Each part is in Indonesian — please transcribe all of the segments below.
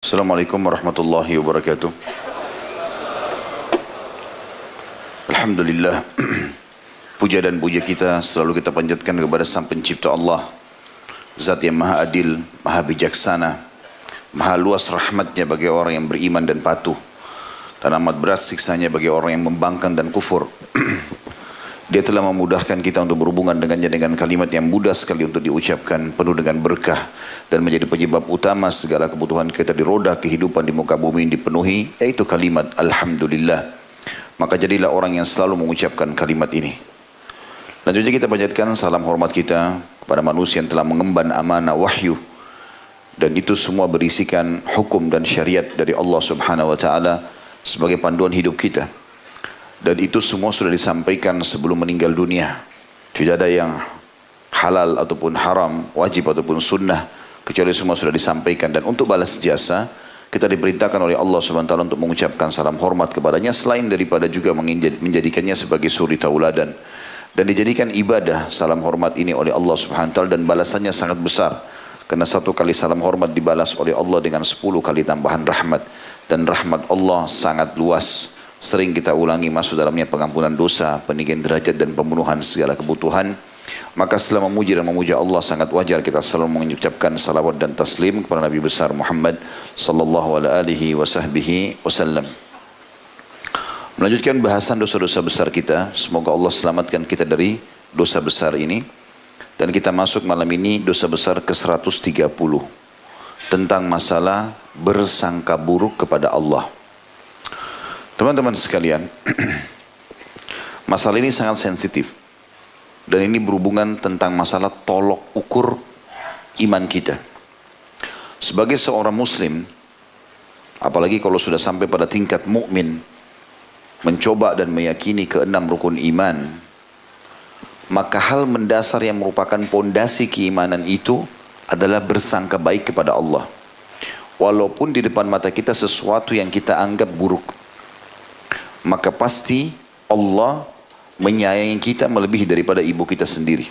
Assalamualaikum warahmatullahi wabarakatuh. Alhamdulillah. Puja dan puja kita selalu kita panjatkan kepada Sang Pencipta Allah, Zat yang maha adil, maha bijaksana, maha luas rahmatnya bagi orang yang beriman dan patuh, dan amat berat siksanya bagi orang yang membangkang dan kufur. Dia telah memudahkan kita untuk berhubungan dengannya dengan kalimat yang mudah sekali untuk diucapkan, penuh dengan berkah, dan menjadi penyebab utama segala kebutuhan kita di roda kehidupan di muka bumi ini dipenuhi, yaitu kalimat Alhamdulillah. Maka jadilah orang yang selalu mengucapkan kalimat ini. Lanjutnya kita panjatkan salam hormat kita kepada manusia yang telah mengemban amanah wahyu, dan itu semua berisikan hukum dan syariat dari Allah Subhanahu wa Ta'ala sebagai panduan hidup kita. Dan itu semua sudah disampaikan sebelum meninggal dunia. Tidak ada yang halal ataupun haram, wajib ataupun sunnah, kecuali semua sudah disampaikan. Dan untuk balas jasa, kita diperintahkan oleh Allah SWT untuk mengucapkan salam hormat kepadanya, selain daripada juga menjadikannya sebagai suri tauladan. Dan dijadikan ibadah salam hormat ini oleh Allah SWT, dan balasannya sangat besar. Karena satu kali salam hormat dibalas oleh Allah dengan 10 kali tambahan rahmat. Dan rahmat Allah sangat luas. Sering kita ulangi masuk dalamnya pengampunan dosa, peninggian derajat dan pembunuhan segala kebutuhan. Maka setelah memuji dan memuja Allah, sangat wajar kita selalu mengucapkan salawat dan taslim kepada Nabi besar Muhammad sallallahu alaihi wasallam. Melanjutkan bahasan dosa-dosa besar kita. Semoga Allah selamatkan kita dari dosa besar ini. Dan kita masuk malam ini dosa besar ke-130. Tentang masalah bersangka buruk kepada Allah. Teman-teman sekalian, masalah ini sangat sensitif. Dan ini berhubungan tentang masalah tolok ukur iman kita. Sebagai seorang muslim, apalagi kalau sudah sampai pada tingkat mukmin, mencoba dan meyakini keenam rukun iman, maka hal mendasar yang merupakan pondasi keimanan itu adalah bersangka baik kepada Allah. Walaupun di depan mata kita sesuatu yang kita anggap buruk, maka pasti Allah menyayangi kita melebihi daripada ibu kita sendiri.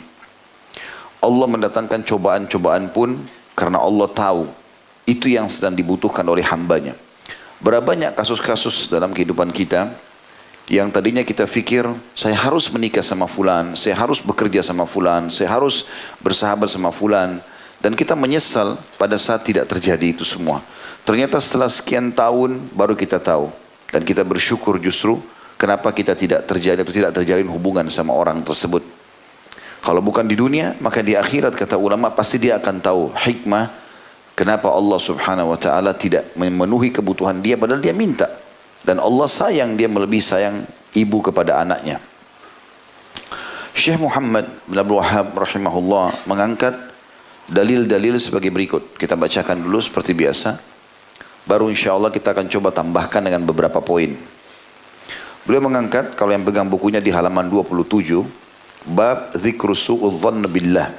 Allah mendatangkan cobaan-cobaan pun karena Allah tahu itu yang sedang dibutuhkan oleh hambanya. Berapa banyak kasus-kasus dalam kehidupan kita yang tadinya kita pikir saya harus menikah sama fulan, saya harus bekerja sama fulan, saya harus bersahabat sama fulan, dan kita menyesal pada saat tidak terjadi itu semua. Ternyata setelah sekian tahun baru kita tahu. Dan kita bersyukur justru kenapa kita tidak terjadi atau tidak terjalin hubungan sama orang tersebut. Kalau bukan di dunia, maka di akhirat kata ulama pasti dia akan tahu hikmah kenapa Allah Subhanahu wa Ta'ala tidak memenuhi kebutuhan dia padahal dia minta. Dan Allah sayang dia melebihi sayang ibu kepada anaknya. Syekh Muhammad bin Abdul Wahhab rahimahullah mengangkat dalil-dalil sebagai berikut. Kita bacakan dulu seperti biasa. Baru insya Allah kita akan coba tambahkan dengan beberapa poin. Beliau mengangkat, kalau yang pegang bukunya di halaman 27, bab dzikru su'udz dhann billah.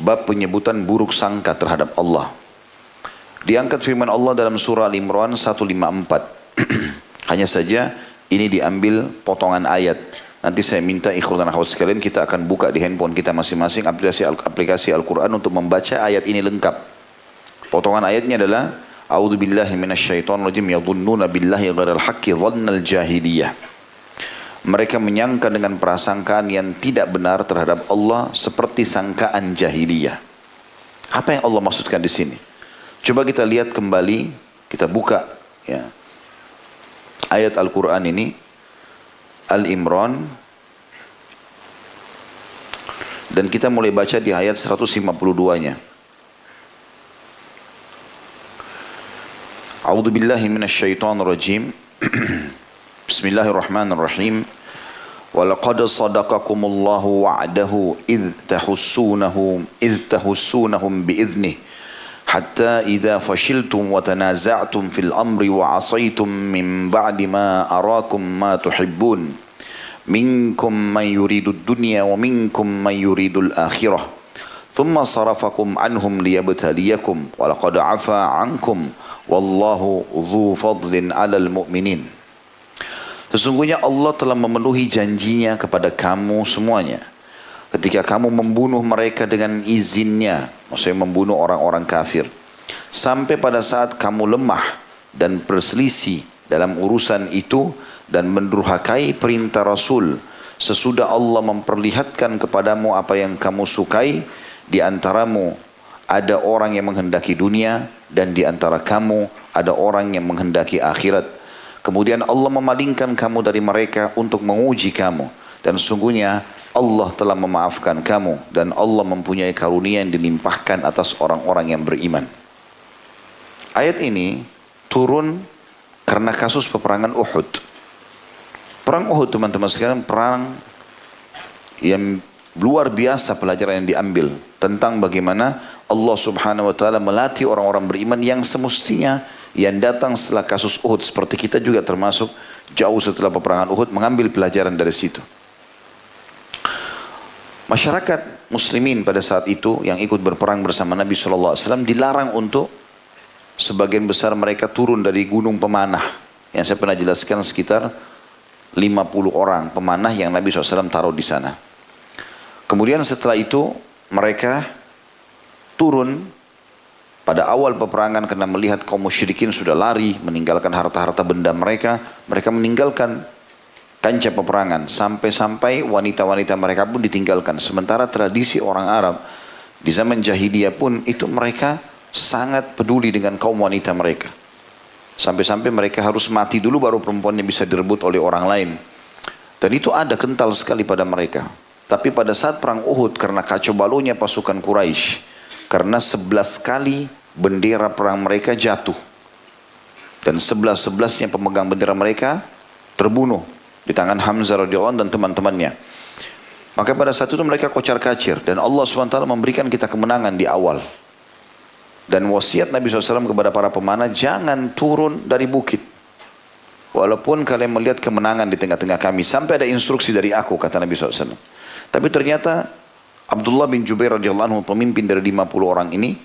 Bab penyebutan buruk sangka terhadap Allah. Diangkat firman Allah dalam surah Al-Imran 154. Hanya saja ini diambil potongan ayat. Nanti saya minta ikhwan dan akhwat sekalian, kita akan buka di handphone kita masing-masing aplikasi Al-Quran untuk membaca ayat ini lengkap. Potongan ayatnya adalah A'udzu billahi minasyaitonir rajim, yadhunnuna billahi ghairal haqqi dhannal jahiliyah. Mereka menyangka dengan prasangkaan yang tidak benar terhadap Allah seperti sangkaan jahiliyah. Apa yang Allah maksudkan di sini? Coba kita lihat kembali, kita buka ya. Ayat Al-Qur'an ini Al-Imran, dan kita mulai baca di ayat 152-nya. A'udzu billahi minasyaitonir rajim. Bismillahirrahmanirrahim. Wa laqad sadaqakumullahu wa'dahu idh tahussunahum bi'idhnihi hatta idza fashiltum wa tanaza'tum fil amri wa 'asaytum min ba'di ma arakum ma tuhibbun minkum man yuridud dunya wa minkum man yuridul akhirah thumma sarafakum anhum liyabtaliyakum wa laqad 'afa 'ankum wallahu dzu fadlin 'alal mu'minin. Sesungguhnya Allah telah memenuhi janjinya kepada kamu semuanya ketika kamu membunuh mereka dengan izinnya, maksudnya membunuh orang-orang kafir, Sampai pada saat kamu lemah dan berselisih dalam urusan itu dan mendurhakai perintah Rasul, sesudah Allah memperlihatkan kepadamu apa yang kamu sukai, di antaramu ada orang yang menghendaki dunia dan di antara kamu ada orang yang menghendaki akhirat. Kemudian Allah memalingkan kamu dari mereka untuk menguji kamu, dan sungguhnya Allah telah memaafkan kamu dan Allah mempunyai karunia yang dilimpahkan atas orang-orang yang beriman. Ayat ini turun karena kasus peperangan Uhud. Perang Uhud, teman-teman sekalian, perang yang luar biasa pelajaran yang diambil tentang bagaimana Allah Subhanahu wa taala melatih orang-orang beriman yang semestinya yang datang setelah kasus Uhud, seperti kita juga termasuk jauh setelah peperangan Uhud, mengambil pelajaran dari situ. Masyarakat muslimin pada saat itu yang ikut berperang bersama Nabi SAW dilarang untuk sebagian besar mereka turun dari gunung pemanah. Yang saya pernah jelaskan sekitar 50 orang pemanah yang Nabi SAW taruh di sana. Kemudian setelah itu mereka turun pada awal peperangan karena melihat kaum musyrikin sudah lari meninggalkan harta-harta benda mereka. Mereka meninggalkan kancah peperangan sampai-sampai wanita-wanita mereka pun ditinggalkan. Sementara tradisi orang Arab di zaman jahiliyah pun itu mereka sangat peduli dengan kaum wanita mereka. Sampai-sampai mereka harus mati dulu baru perempuannya bisa direbut oleh orang lain. Dan itu ada kental sekali pada mereka. Tapi pada saat perang Uhud karena kacau balaunya pasukan Quraisy, karena 11 kali bendera perang mereka jatuh. Dan 11-11-nya pemegang bendera mereka terbunuh di tangan Hamzah radhiyallahu anhu dan teman-temannya. Maka pada saat itu mereka kocar-kacir dan Allah SWT memberikan kita kemenangan di awal. Dan wasiat Nabi SAW kepada para pemanah, jangan turun dari bukit. Walaupun kalian melihat kemenangan di tengah-tengah kami, sampai ada instruksi dari aku, kata Nabi SAW. Tapi ternyata Abdullah bin Jubair radhiyallahu anhu, pemimpin dari 50 orang ini,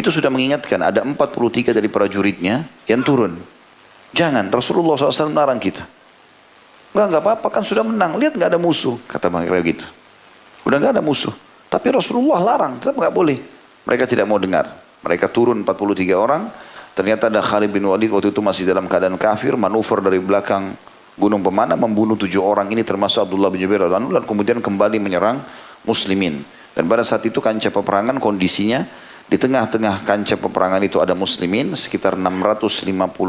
itu sudah mengingatkan ada 43 dari prajuritnya yang turun. Jangan, Rasulullah SAW melarang kita. Enggak apa-apa, kan sudah menang. Lihat nggak ada musuh, kata mereka gitu. Udah nggak ada musuh. Tapi Rasulullah larang, tetap nggak boleh. Mereka tidak mau dengar. Mereka turun 43 orang. Ternyata ada Khalid bin Walid waktu itu masih dalam keadaan kafir, manuver dari belakang gunung pemanah, membunuh 7 orang ini termasuk Abdullah bin Jubair dan kemudian kembali menyerang muslimin. Dan pada saat itu kancah peperangan kondisinya di tengah-tengah kancah peperangan itu ada muslimin sekitar 649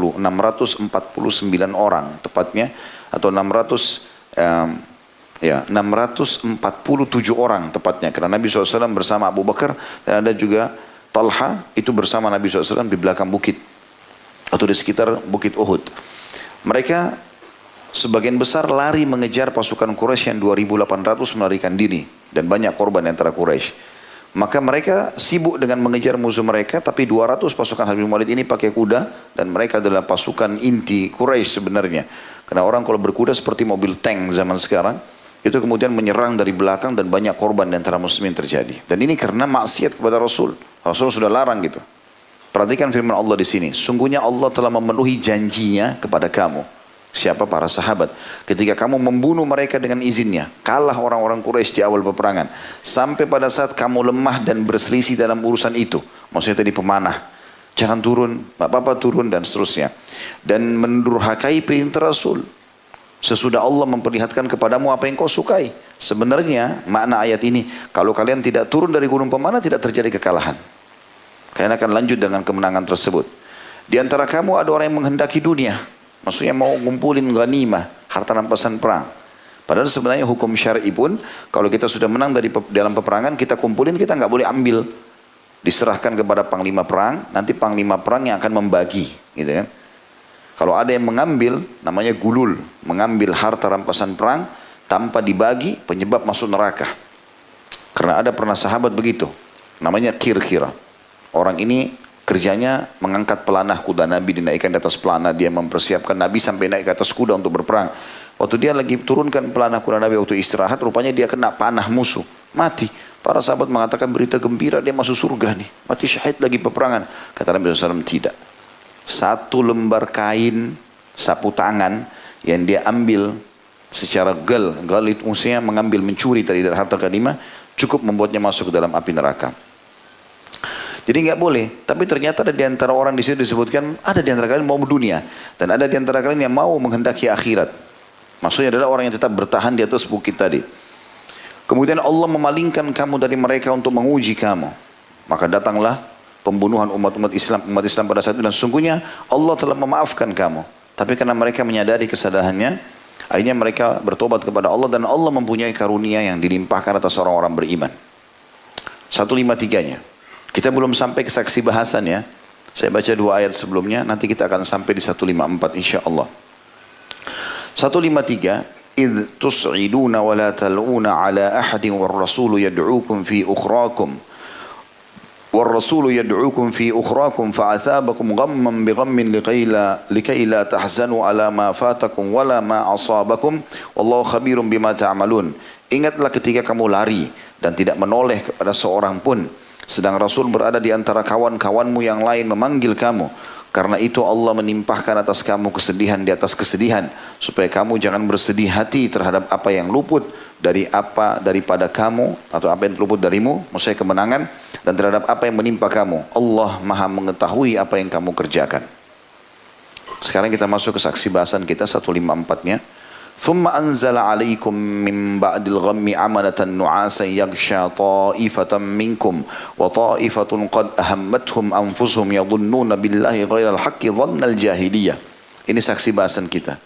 orang tepatnya, atau 647 orang tepatnya, karena Nabi SAW bersama Abu Bakar dan ada juga Talha itu bersama Nabi SAW di belakang bukit atau di sekitar bukit Uhud. Mereka sebagian besar lari mengejar pasukan Quraisy yang 2.800 melarikan diri dan banyak korban antara Quraisy. Maka mereka sibuk dengan mengejar musuh mereka, tapi 200 pasukan Khalid bin Walid ini pakai kuda dan mereka adalah pasukan inti Quraisy sebenarnya. Karena orang kalau berkuda seperti mobil tank zaman sekarang, itu kemudian menyerang dari belakang dan banyak korban di antara muslimin terjadi. Dan ini karena maksiat kepada Rasul. Rasul sudah larang gitu. Perhatikan firman Allah di sini. Sungguhnya Allah telah memenuhi janjinya kepada kamu. Siapa? Para sahabat. Ketika kamu membunuh mereka dengan izinnya. Kalah orang-orang Quraisy di awal peperangan. Sampai pada saat kamu lemah dan berselisih dalam urusan itu. Maksudnya tadi pemanah. Jangan turun, apa-apa turun dan seterusnya. Dan mendurhakai perintah Rasul. Sesudah Allah memperlihatkan kepadamu apa yang kau sukai. Sebenarnya makna ayat ini, kalau kalian tidak turun dari gunung pemanah tidak terjadi kekalahan. Kalian akan lanjut dengan kemenangan tersebut. Di antara kamu ada orang yang menghendaki dunia. Maksudnya mau ngumpulin ghanimah, harta rampasan perang. Padahal sebenarnya hukum syar'i pun, kalau kita sudah menang dalam peperangan, kita kumpulin, kita nggak boleh ambil. Diserahkan kepada panglima perang, nanti panglima perang yang akan membagi. Gitu kan. Kalau ada yang mengambil, namanya gulul, mengambil harta rampasan perang tanpa dibagi, penyebab masuk neraka. Karena ada pernah sahabat begitu, namanya Kirkira. Orang ini kerjanya mengangkat pelanah kuda Nabi, dinaikkan di atas pelanah, dia mempersiapkan Nabi sampai naik ke atas kuda untuk berperang. Waktu dia lagi turunkan pelanah kuda Nabi waktu istirahat, rupanya dia kena panah musuh, mati. Para sahabat mengatakan berita gembira, dia masuk surga nih, mati syahid lagi peperangan. Kata Nabi SAW, tidak. Satu lembar kain sapu tangan yang dia ambil secara gal itu maksudnya mencuri tadi dari harta ghanimah, cukup membuatnya masuk ke dalam api neraka. Jadi nggak boleh. Tapi ternyata ada di antara orang di situ disebutkan, ada di antara kalian mau dunia. Dan ada di antara kalian yang mau menghendaki akhirat. Maksudnya adalah orang yang tetap bertahan di atas bukit tadi. Kemudian Allah memalingkan kamu dari mereka untuk menguji kamu. Maka datanglah pembunuhan umat Islam pada saat itu. Dan sesungguhnya Allah telah memaafkan kamu. Tapi karena mereka menyadari kesadarannya, akhirnya mereka bertobat kepada Allah. Dan Allah mempunyai karunia yang dilimpahkan atas orang-orang beriman. 153-nya. Kita belum sampai ke saksi bahasan ya. Saya baca 2 ayat sebelumnya. Nanti kita akan sampai di 154 insya Allah. 153. إذ تصعدون ولا تلؤون على أحد والرسول يدعوكم في أخراكم فأثابكم غما بغم لكي لا تحزنوا على ما فاتكم ولا ما أصابكم والله خبير بما تعملون. Ingatlah ketika kamu lari dan tidak menoleh kepada seorang pun, sedang Rasul berada di antara kawan-kawanmu yang lain memanggil kamu. Karena itu Allah menimpahkan atas kamu kesedihan di atas kesedihan, supaya kamu jangan bersedih hati terhadap apa yang luput daripada kamu, atau apa yang luput darimu, maksudnya kemenangan, dan terhadap apa yang menimpa kamu. Allah Maha mengetahui apa yang kamu kerjakan. Sekarang kita masuk ke saksi bahasan kita 154-nya. ثم أنزل عليكم من بعد الغم أمنة نعاسا يغشى طائفة منكم وطائفة قد أهمتهم أنفسهم يظنون بالله غير الحق ظن الجاهلية. Ini saksi bahasan kita.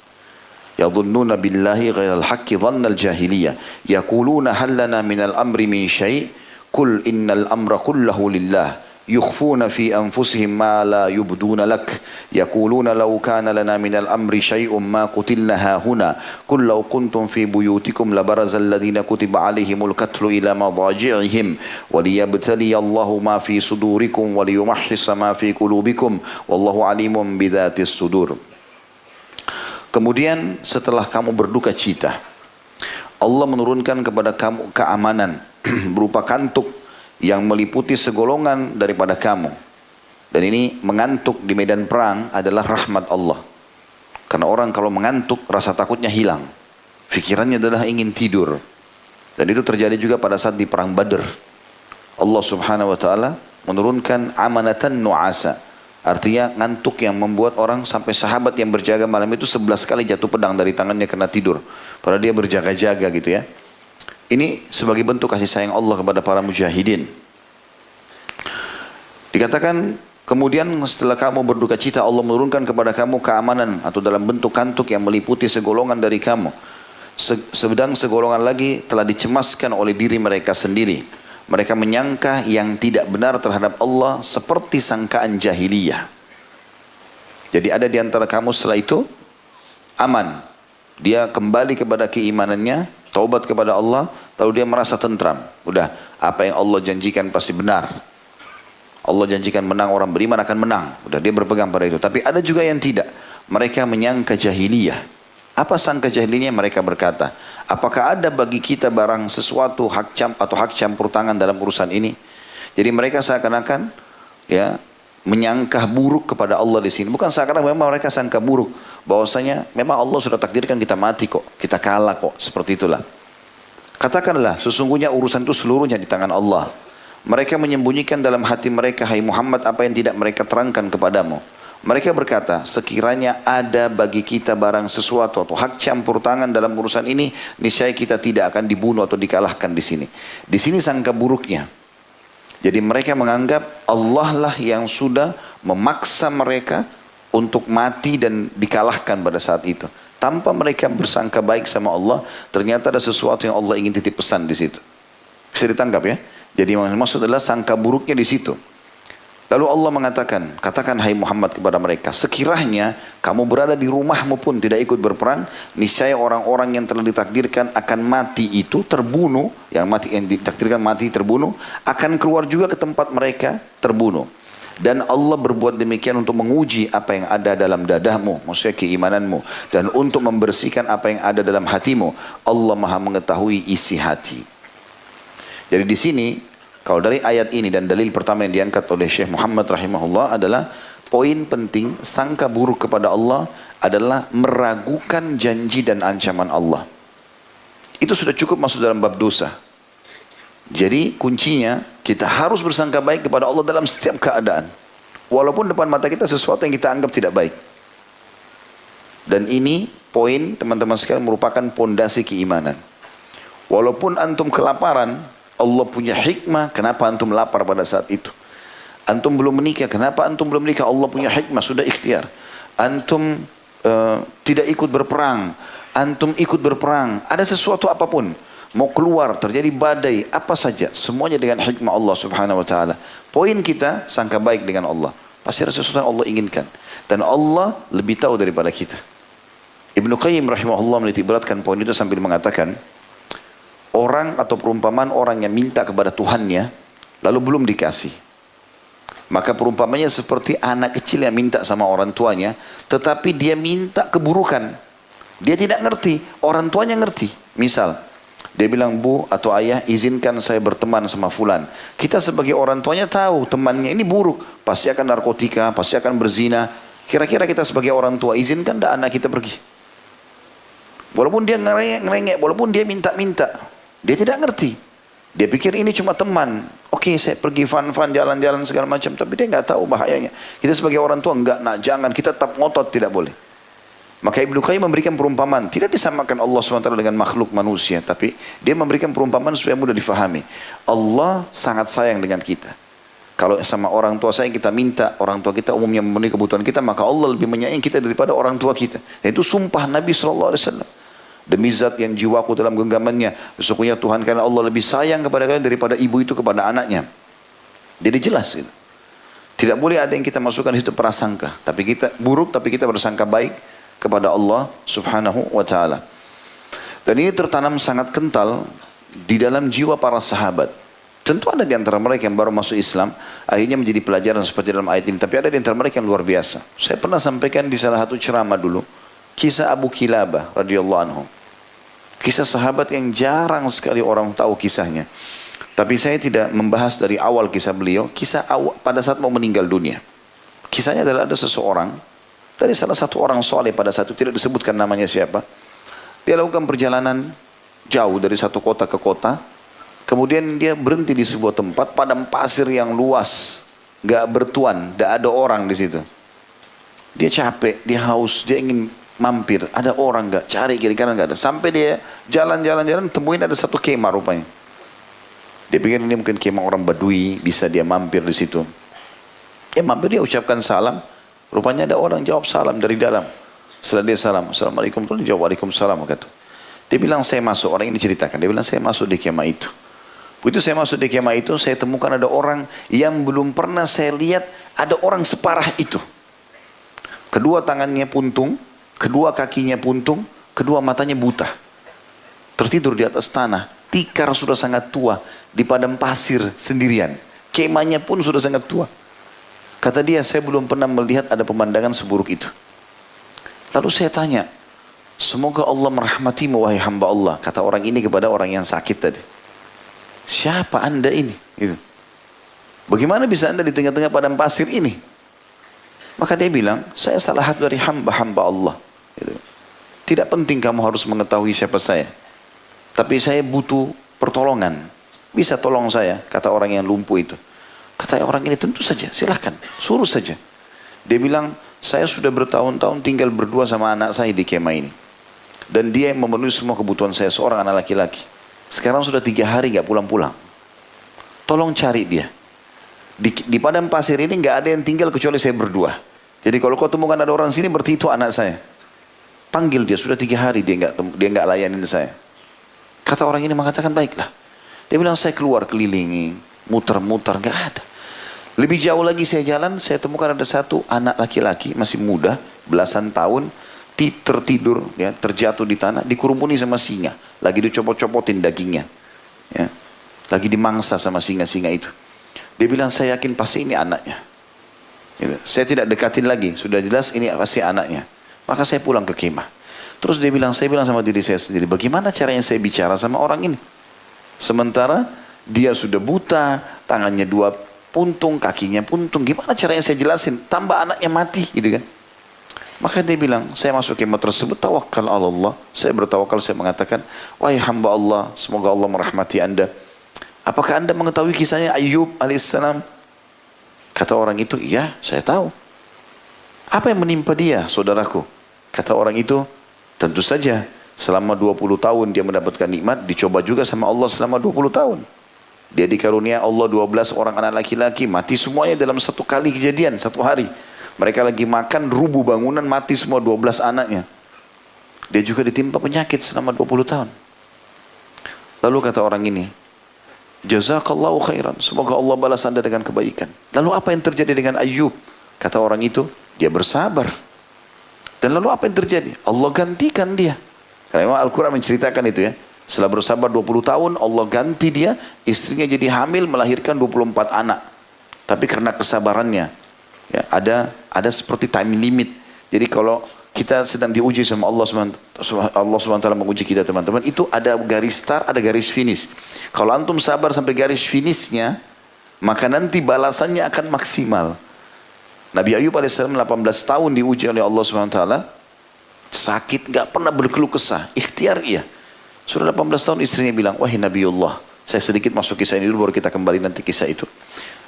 يظنون بالله غير الحق ظن الجاهلية يقولون هل لنا من الأمر من شيء قل إن الأمر كله لله يخفون في أنفسهم ما لا يبدون لك يقولون لو كان لنا من الأمر شيء ما قتلنا هاهنا قل لو كنتم في بيوتكم لبرز الذين كتب عليهم القتل إلى مضاجعهم وليبتلي الله ما في صدوركم وليمحص ما في قلوبكم والله عليم بذات الصدور. Kemudian setelah kamu berduka cita, Allah menurunkan kepada kamu keamanan berupa kantuk yang meliputi segolongan daripada kamu. Dan ini mengantuk di medan perang adalah rahmat Allah. Karena orang kalau mengantuk rasa takutnya hilang. Pikirannya adalah ingin tidur. Dan itu terjadi juga pada saat di perang Badr. Allah subhanahu wa ta'ala menurunkan amanatan nu'asa. Artinya ngantuk yang membuat orang sampai sahabat yang berjaga malam itu 11 kali jatuh pedang dari tangannya karena tidur. Padahal dia berjaga-jaga gitu ya. Ini sebagai bentuk kasih sayang Allah kepada para mujahidin. Dikatakan kemudian setelah kamu berduka cita, Allah menurunkan kepada kamu keamanan atau dalam bentuk kantuk yang meliputi segolongan dari kamu. Sedang segolongan lagi telah dicemaskan oleh diri mereka sendiri. Mereka menyangka yang tidak benar terhadap Allah seperti sangkaan jahiliyah. Jadi ada di antara kamu setelah itu aman. Dia kembali kepada keimanannya, taubat kepada Allah, lalu dia merasa tentram. Udah, apa yang Allah janjikan pasti benar. Allah janjikan menang, orang beriman akan menang. Udah, dia berpegang pada itu. Tapi ada juga yang tidak. Mereka menyangka jahiliyah. Apa sangka jahiliyah? Mereka berkata, apakah ada bagi kita barang sesuatu hak campur tangan dalam urusan ini? Jadi mereka seakan-akan ya menyangka buruk kepada Allah di sini. Bukan seakan-akan, memang mereka sangka buruk. Bahwasanya memang Allah sudah takdirkan kita mati kok, kita kalah kok, seperti itulah. Katakanlah, sesungguhnya urusan itu seluruhnya di tangan Allah. Mereka menyembunyikan dalam hati mereka, hai Muhammad, apa yang tidak mereka terangkan kepadamu. Mereka berkata, sekiranya ada bagi kita barang sesuatu atau hak campur tangan dalam urusan ini, niscaya kita tidak akan dibunuh atau dikalahkan di sini. Di sini sangka buruknya. Jadi mereka menganggap Allah lah yang sudah memaksa mereka untuk mati dan dikalahkan pada saat itu. Tanpa mereka bersangka baik sama Allah, ternyata ada sesuatu yang Allah ingin titip pesan di situ. Bisa ditangkap ya? Jadi maksud adalah sangka buruknya di situ. Lalu Allah mengatakan, katakan hai Muhammad kepada mereka, sekiranya kamu berada di rumahmu pun tidak ikut berperang, niscaya orang-orang yang telah ditakdirkan akan mati itu terbunuh, yang ditakdirkan mati terbunuh, akan keluar juga ke tempat mereka terbunuh. Dan Allah berbuat demikian untuk menguji apa yang ada dalam dadamu, maksudnya keimananmu, dan untuk membersihkan apa yang ada dalam hatimu. Allah Maha mengetahui isi hati. Jadi di sini, kalau dari ayat ini dan dalil pertama yang diangkat oleh Syekh Muhammad rahimahullah adalah poin penting sangka buruk kepada Allah adalah meragukan janji dan ancaman Allah. Itu sudah cukup masuk dalam bab dosa. Jadi kuncinya kita harus bersangka baik kepada Allah dalam setiap keadaan. Walaupun depan mata kita sesuatu yang kita anggap tidak baik. Dan ini poin teman-teman sekalian merupakan pondasi keimanan. Walaupun antum kelaparan, Allah punya hikmah kenapa antum lapar pada saat itu. Antum belum menikah, kenapa antum belum menikah? Allah punya hikmah, sudah ikhtiar. Antum tidak ikut berperang, antum ikut berperang. Ada sesuatu apapun, mau keluar, terjadi badai, apa saja, semuanya dengan hikmah Allah subhanahu wa ta'ala. Poin kita, sangka baik dengan Allah. Pasti ada sesuatu yang Allah inginkan. Dan Allah lebih tahu daripada kita. Ibnu Qayyim rahimahullah menitik beratkan poin itu sambil mengatakan, orang atau perumpamaan orang yang minta kepada Tuhannya, lalu belum dikasih. Maka perumpamannya seperti anak kecil yang minta sama orang tuanya, tetapi dia minta keburukan. Dia tidak ngerti, orang tuanya ngerti. Misal, dia bilang, bu atau ayah izinkan saya berteman sama fulan. Kita sebagai orang tuanya tahu temannya ini buruk. Pasti akan narkotika, pasti akan berzina. Kira-kira kita sebagai orang tua izinkan tak anak kita pergi? Walaupun dia ngerengek, walaupun dia minta-minta. Dia tidak ngerti. Dia pikir ini cuma teman. Oke, saya pergi fun-fun, jalan-jalan segala macam. Tapi dia nggak tahu bahayanya. Kita sebagai orang tua, enggak, nak, jangan. Kita tetap ngotot, tidak boleh. Maka Ibnu Qayyim memberikan perumpamaan. Tidak disamakan Allah SWT dengan makhluk manusia. Tapi dia memberikan perumpamaan supaya mudah difahami. Allah sangat sayang dengan kita. Kalau sama orang tua saya kita minta, orang tua kita umumnya memenuhi kebutuhan kita, maka Allah lebih menyayangi kita daripada orang tua kita. Dan itu sumpah Nabi SAW. Demi zat yang jiwaku dalam genggamannya, sesungguhnya Tuhan karena Allah lebih sayang kepada kalian daripada ibu itu kepada anaknya. Jadi jelas gitu. Tidak boleh ada yang kita masukkan di situ prasangka. Tapi kita buruk, tapi kita bersangka baik kepada Allah subhanahu wa ta'ala. Dan ini tertanam sangat kental di dalam jiwa para sahabat. Tentu ada di antara mereka yang baru masuk Islam, akhirnya menjadi pelajaran seperti dalam ayat ini. Tapi ada di antara mereka yang luar biasa. Saya pernah sampaikan di salah satu ceramah dulu, kisah Abu Kilabah radhiyallahu anhu. Kisah sahabat yang jarang sekali orang tahu kisahnya. Tapi saya tidak membahas dari awal kisah beliau, kisah awal pada saat mau meninggal dunia. Kisahnya adalah ada seseorang, dari salah satu orang soleh pada saat itu, tidak disebutkan namanya siapa. Dia lakukan perjalanan jauh dari satu kota ke kota. Kemudian dia berhenti di sebuah tempat, padang pasir yang luas. Gak bertuan, gak ada orang di situ. Dia capek, dia haus, dia ingin mampir, ada orang nggak? Cari kiri kanan nggak ada. Sampai dia jalan-jalan temuin ada satu kemah rupanya. Dia pikir ini mungkin kemah orang Badui, bisa dia mampir di situ. Dia mampir, dia ucapkan salam. Rupanya ada orang jawab salam dari dalam. Setelah dia salam, assalamualaikum, dia jawab waalaikumsalam. Dia bilang saya masuk, orang ini ceritakan. Dia bilang saya masuk di kemah itu. Begitu saya masuk di kemah itu, saya temukan ada orang yang belum pernah saya lihat ada orang separah itu. Kedua tangannya puntung, kedua kakinya puntung, kedua matanya buta. Tertidur di atas tanah, tikar sudah sangat tua, di padang pasir sendirian. Kemahnya pun sudah sangat tua. Kata dia, saya belum pernah melihat ada pemandangan seburuk itu. Lalu saya tanya, semoga Allah merahmatimu wahai hamba Allah. Kata orang ini kepada orang yang sakit tadi. Siapa anda ini? Gitu. Bagaimana bisa anda di tengah-tengah padang pasir ini? Maka dia bilang, saya salah satu dari hamba-hamba Allah. Tidak penting kamu harus mengetahui siapa saya. Tapi saya butuh pertolongan. Bisa tolong saya, kata orang yang lumpuh itu. Kata orang ini, tentu saja, silahkan, suruh saja. Dia bilang, saya sudah bertahun-tahun tinggal berdua sama anak saya di kemah ini. Dan dia yang memenuhi semua kebutuhan saya, seorang anak laki-laki. Sekarang sudah 3 hari gak pulang-pulang. Tolong cari dia. Di padang pasir ini nggak ada yang tinggal kecuali saya berdua. Jadi kalau kau temukan ada orang sini, berarti itu anak saya. Panggil dia, sudah 3 hari dia nggak layanin saya. Kata orang ini mengatakan baiklah. Dia bilang saya keluar kelilingi, muter-muter, nggak ada. Lebih jauh lagi saya jalan, saya temukan ada satu anak laki-laki masih muda, belasan tahun, tertidur, ya, terjatuh di tanah, dikerumuni sama singa, lagi dicopot-copotin dagingnya, ya, lagi dimangsa sama singa-singa itu. Dia bilang saya yakin pasti ini anaknya. Gitu. Saya tidak dekatin lagi, sudah jelas ini pasti anaknya. Maka saya pulang ke kemah. Terus dia bilang, saya bilang sama diri saya sendiri, bagaimana caranya saya bicara sama orang ini? Sementara dia sudah buta, tangannya 2 puntung, kakinya puntung. Gimana caranya saya jelasin? Tambah anaknya mati, gitu kan? Maka dia bilang, saya masuk kemah tersebut, tawakal Allah. Saya bertawakal, saya mengatakan, wahai hamba Allah, semoga Allah merahmati anda. Apakah anda mengetahui kisahnya Ayub alaihissalam? Kata orang itu, iya saya tahu. Apa yang menimpa dia, saudaraku? Kata orang itu, tentu saja selama 20 tahun dia mendapatkan nikmat, dicoba juga sama Allah selama 20 tahun. Dia dikarunia Allah 12 orang anak laki-laki, mati semuanya dalam satu kali kejadian, satu hari. Mereka lagi makan, rubuh bangunan, mati semua 12 anaknya. Dia juga ditimpa penyakit selama 20 tahun. Lalu kata orang ini, jazakallahu khairan, semoga Allah balas anda dengan kebaikan. Lalu apa yang terjadi dengan Ayub? Kata orang itu, dia bersabar. Dan lalu apa yang terjadi? Allah gantikan dia. Karena memang Al-Quran menceritakan itu ya. Setelah bersabar 20 tahun, Allah ganti dia, istrinya jadi hamil, melahirkan 24 anak. Tapi karena kesabarannya, ya, ada seperti time limit. Jadi kalau kita sedang diuji sama Allah SWT menguji kita teman-teman, itu ada garis start, ada garis finish. Kalau antum sabar sampai garis finishnya, maka nanti balasannya akan maksimal. Nabi Ayub AS 18 tahun diuji oleh Allah SWT, sakit, gak pernah berkeluh kesah, ikhtiar iya. Sudah 18 tahun istrinya bilang, wahai Nabi Allah, saya sedikit masuk kisah ini dulu baru kita kembali nanti kisah itu.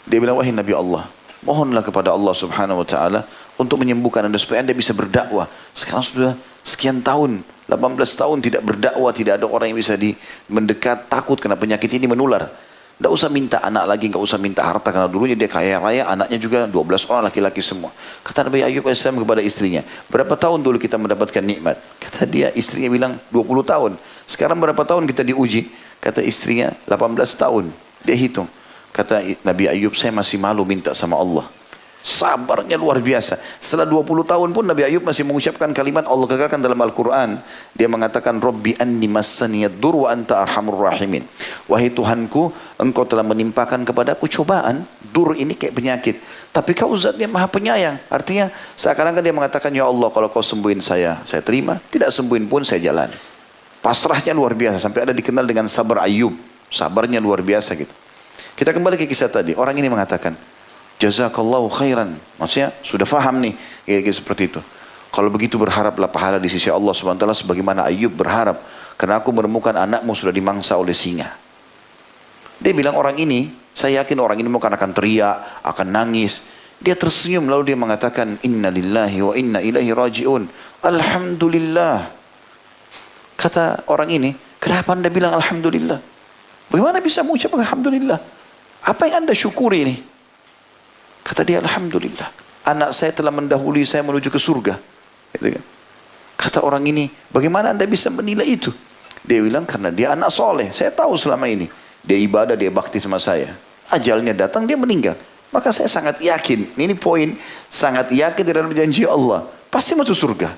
Dia bilang, wahai Nabi Allah, mohonlah kepada Allah Subhanahu Wa Taala untuk menyembuhkan anda supaya anda bisa berdakwah. Sekarang sudah sekian tahun, 18 tahun tidak berdakwah, tidak ada orang yang bisa mendekat, takut karena penyakit ini menular. Tidak usah minta anak lagi, tidak usah minta harta karena dulunya dia kaya raya, anaknya juga 12 orang laki-laki semua. Kata Nabi Ayub AS kepada istrinya, berapa tahun dulu kita mendapatkan nikmat? Kata dia, istrinya bilang 20 tahun. Sekarang berapa tahun kita diuji? Kata istrinya 18 tahun. Dia hitung. Kata Nabi Ayub, saya masih malu minta sama Allah. Sabarnya luar biasa. Setelah 20 tahun pun Nabi Ayub masih mengucapkan kalimat Allah gagalkan dalam Al-Quran. Dia mengatakan, Rabbi anni massaniyad dur wa anta arhamur rahimin. Wahai Tuhanku, engkau telah menimpakan kepadaku cobaan. Dur ini kayak penyakit. Tapi kau zat yang maha penyayang. Artinya seakan-akan dia mengatakan, ya Allah kalau kau sembuhin saya terima. Tidak sembuhin pun saya jalani. Pasrahnya luar biasa. Sampai ada dikenal dengan sabar Ayub. Sabarnya luar biasa gitu. Kita kembali ke kisah tadi. Orang ini mengatakan, jazakallahu khairan. Maksudnya sudah faham nih kayak seperti itu. Kalau begitu berharaplah pahala di sisi Allah SWT sebagaimana Ayub berharap. Karena aku menemukan anakmu sudah dimangsa oleh singa. Dia bilang orang ini, saya yakin orang ini mungkin akan teriak, akan nangis. Dia tersenyum lalu dia mengatakan, inna lillahi wa inna ilaihi raji'un. Alhamdulillah. Kata orang ini, kenapa anda bilang alhamdulillah? Bagaimana bisa mengucapkan alhamdulillah? Apa yang anda syukuri ini? Kata dia, alhamdulillah, anak saya telah mendahului saya menuju ke surga. Gitu kan? Kata orang ini, bagaimana anda bisa menilai itu? Dia bilang, karena dia anak soleh. Saya tahu selama ini. Dia ibadah, dia bakti sama saya. Ajalnya datang, dia meninggal. Maka saya sangat yakin, ini poin, sangat yakin dalam janji Allah. Pasti masuk surga.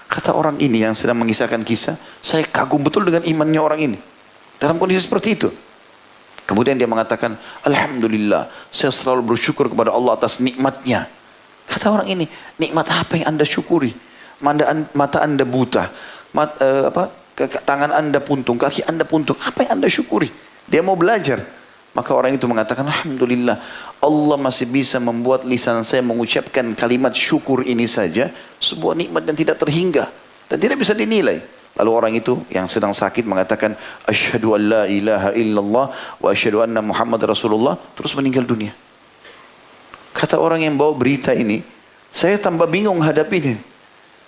Kata orang ini yang sedang mengisahkan kisah, saya kagum betul dengan imannya orang ini. Dalam kondisi seperti itu. Kemudian dia mengatakan, alhamdulillah, saya selalu bersyukur kepada Allah atas nikmatnya. Kata orang ini, nikmat apa yang anda syukuri? Mata anda buta, tangan anda puntung, kaki anda puntung. Apa yang anda syukuri? Dia mau belajar. Maka orang itu mengatakan, alhamdulillah, Allah masih bisa membuat lisan saya mengucapkan kalimat syukur ini saja. Sebuah nikmat yang tidak terhingga dan tidak bisa dinilai. Lalu orang itu yang sedang sakit mengatakan, asyhadu an la ilaha illallah wa asyhadu anna Muhammad Rasulullah, terus meninggal dunia. Kata orang yang bawa berita ini, saya tambah bingung hadapinya.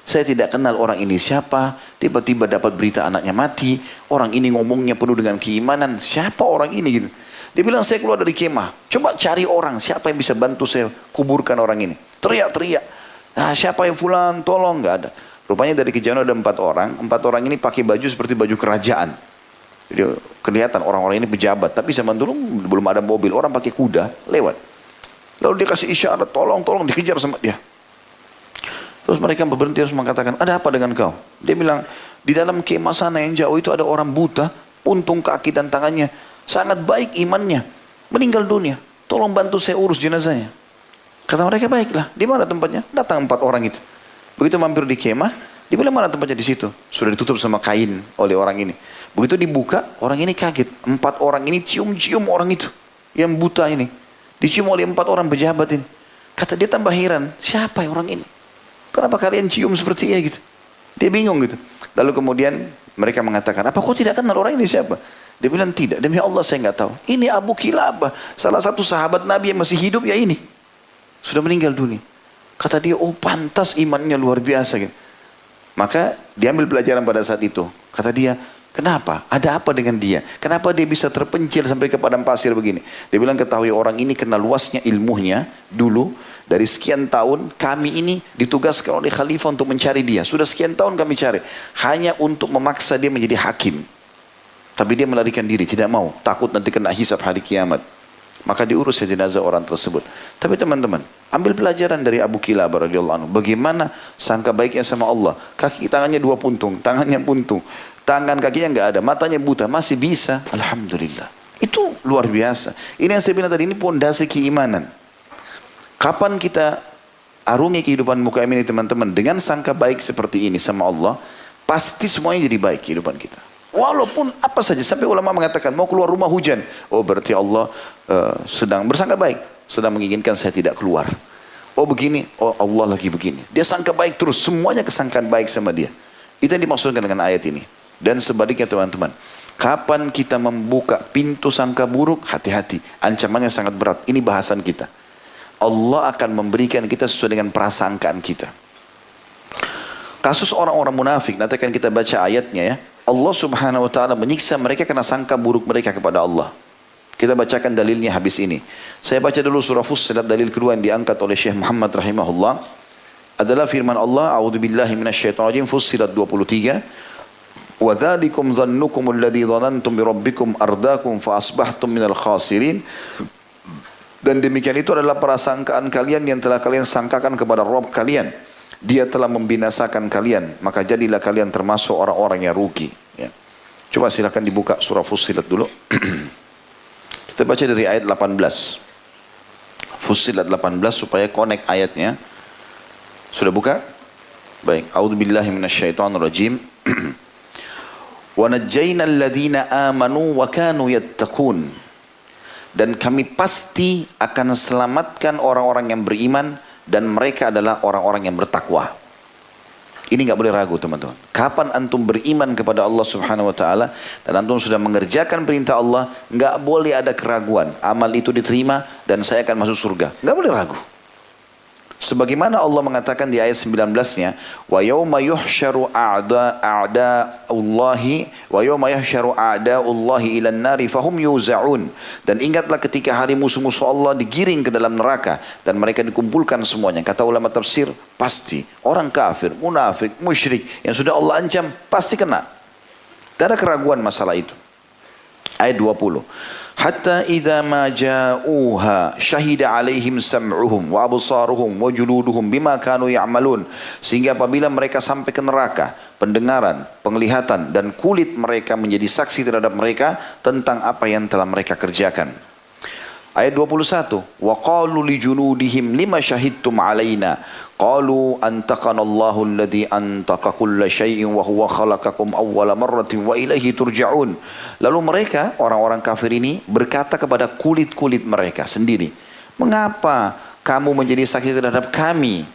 Saya tidak kenal orang ini siapa, tiba-tiba dapat berita anaknya mati, orang ini ngomongnya penuh dengan keimanan, siapa orang ini gitu. Dia bilang, saya keluar dari kemah, coba cari orang, siapa yang bisa bantu saya kuburkan orang ini. Teriak-teriak, nah, siapa yang fulan, tolong, nggak ada. Rupanya dari kejauhan ada 4 orang. 4 orang ini pakai baju seperti baju kerajaan. Jadi kelihatan orang-orang ini pejabat. Tapi zaman dulu belum ada mobil. Orang pakai kuda lewat. Lalu dia kasih isyarat, tolong, tolong, dikejar sama dia. Terus mereka berhenti terus mengatakan, ada apa dengan kau? Dia bilang, di dalam kemah sana yang jauh itu ada orang buta, puntung kaki dan tangannya. Sangat baik imannya. Meninggal dunia. Tolong bantu saya urus jenazahnya. Kata mereka, baiklah. Di mana tempatnya? Datang 4 orang itu. Begitu mampir di kemah, dia bilang mana tempatnya di situ. Sudah ditutup sama kain oleh orang ini. Begitu dibuka, orang ini kaget. 4 orang ini cium-cium orang itu. Yang buta ini. Dicium oleh 4 orang pejabat ini. Kata dia tambah heran, siapa orang ini? Kenapa kalian cium seperti ini gitu? Dia bingung gitu. Lalu kemudian mereka mengatakan, apa kau tidak kenal orang ini siapa? Dia bilang tidak, demi Allah saya nggak tahu. Ini Abu Kilabah, salah satu sahabat Nabi yang masih hidup ya ini. Sudah meninggal dunia. Kata dia, oh pantas imannya luar biasa. Gitu. Maka diambil pelajaran pada saat itu. Kata dia, kenapa? Ada apa dengan dia? Kenapa dia bisa terpencil sampai ke padang pasir begini? Dia bilang, ketahui orang ini kenal luasnya ilmunya dulu. Dari sekian tahun kami ini ditugaskan oleh khalifah untuk mencari dia. Sudah sekian tahun kami cari. Hanya untuk memaksa dia menjadi hakim. Tapi dia melarikan diri, tidak mau. Takut nanti kena hisab hari kiamat. Maka diurus jenazah orang tersebut. Tapi teman-teman, ambil pelajaran dari Abu Kilabah radhiyallahu anhu. Bagaimana sangka baiknya sama Allah. Kaki tangannya 2 puntung, tangannya buntung. Tangan kakinya nggak ada, matanya buta, masih bisa. Alhamdulillah. Itu luar biasa. Ini yang saya bilang tadi, ini pondasi keimanan. Kapan kita arungi kehidupan muka ini teman-teman dengan sangka baik seperti ini sama Allah, pasti semuanya jadi baik kehidupan kita. Walaupun apa saja, sampai ulama mengatakan mau keluar rumah hujan, oh berarti Allah sedang bersangka baik, sedang menginginkan saya tidak keluar. Oh begini, oh Allah lagi begini. Dia sangka baik terus, semuanya kesangkaan baik sama dia. Itu yang dimaksudkan dengan ayat ini. Dan sebaliknya teman-teman, kapan kita membuka pintu sangka buruk, hati-hati, ancamannya sangat berat. Ini bahasan kita. Allah akan memberikan kita sesuai dengan prasangkaan kita. Kasus orang-orang munafik, nanti akan kita baca ayatnya ya. Allah subhanahu wa ta'ala menyiksa mereka karena sangka buruk mereka kepada Allah. Kita bacakan dalilnya habis ini. Saya baca dulu surah Fussilat, dalil kedua yang diangkat oleh Syekh Muhammad rahimahullah. Adalah firman Allah, A'udzubillahi minasyaitonirrajim, Fussilat 23. وَذَلِكُمْ ظَنُّكُمُ الَّذِي ظَنَنْتُمْ بِرَبِّكُمْ أَرْدَاكُمْ فَأَصْبَحْتُمْ مِنَ الْخَاسِرِينَ. Dan demikian itu adalah prasangkaan kalian yang telah kalian sangkakan kepada Rabb kalian. Dia telah membinasakan kalian, maka jadilah kalian termasuk orang-orang yang rugi. Ya. Coba silakan dibuka surah Fussilat dulu. Kita baca dari ayat 18. Fussilat 18 supaya connect ayatnya. Sudah buka? Baik. A'udzubillahi minasyaitonirrajim. Wa najjaynal ladzina amanu wa kanu yattaqun. Dan kami pasti akan selamatkan orang-orang yang beriman dan mereka adalah orang-orang yang bertakwa. Ini nggak boleh ragu teman-teman. Kapan antum beriman kepada Allah subhanahu wa ta'ala dan antum sudah mengerjakan perintah Allah, nggak boleh ada keraguan. Amal itu diterima dan saya akan masuk surga. Nggak boleh ragu. Sebagaimana Allah mengatakan di ayat 19-nya, wa yauma yuhsyaru a'da'ullahi wa yauma yuhsyaru a'da'ullahi ilan nari fahum yuza'un. Dan ingatlah ketika hari musuh-musuh Allah digiring ke dalam neraka dan mereka dikumpulkan semuanya. Kata ulama tafsir, pasti orang kafir, munafik, musyrik yang sudah Allah ancam pasti kena. Tidak ada keraguan masalah itu. Ayat 20. Hatta idza ma ja'uha syahida 'alaihim sam'uhum wa absaruhum wa juluduhum bima kanu ya'malun. Sehingga apabila mereka sampai ke neraka, pendengaran, penglihatan dan kulit mereka menjadi saksi terhadap mereka tentang apa yang telah mereka kerjakan. Ayat 21. Wa qalu li junudihim lima syahidtum 'alaina. Qalu antaqana Allahu alladhi antaqa kulla syai'in wa huwa khalaqakum awwala marratin wa ilaihi turja'un. Lalu mereka, orang-orang kafir ini berkata kepada kulit-kulit mereka sendiri, "Mengapa kamu menjadi saksi terhadap kami?"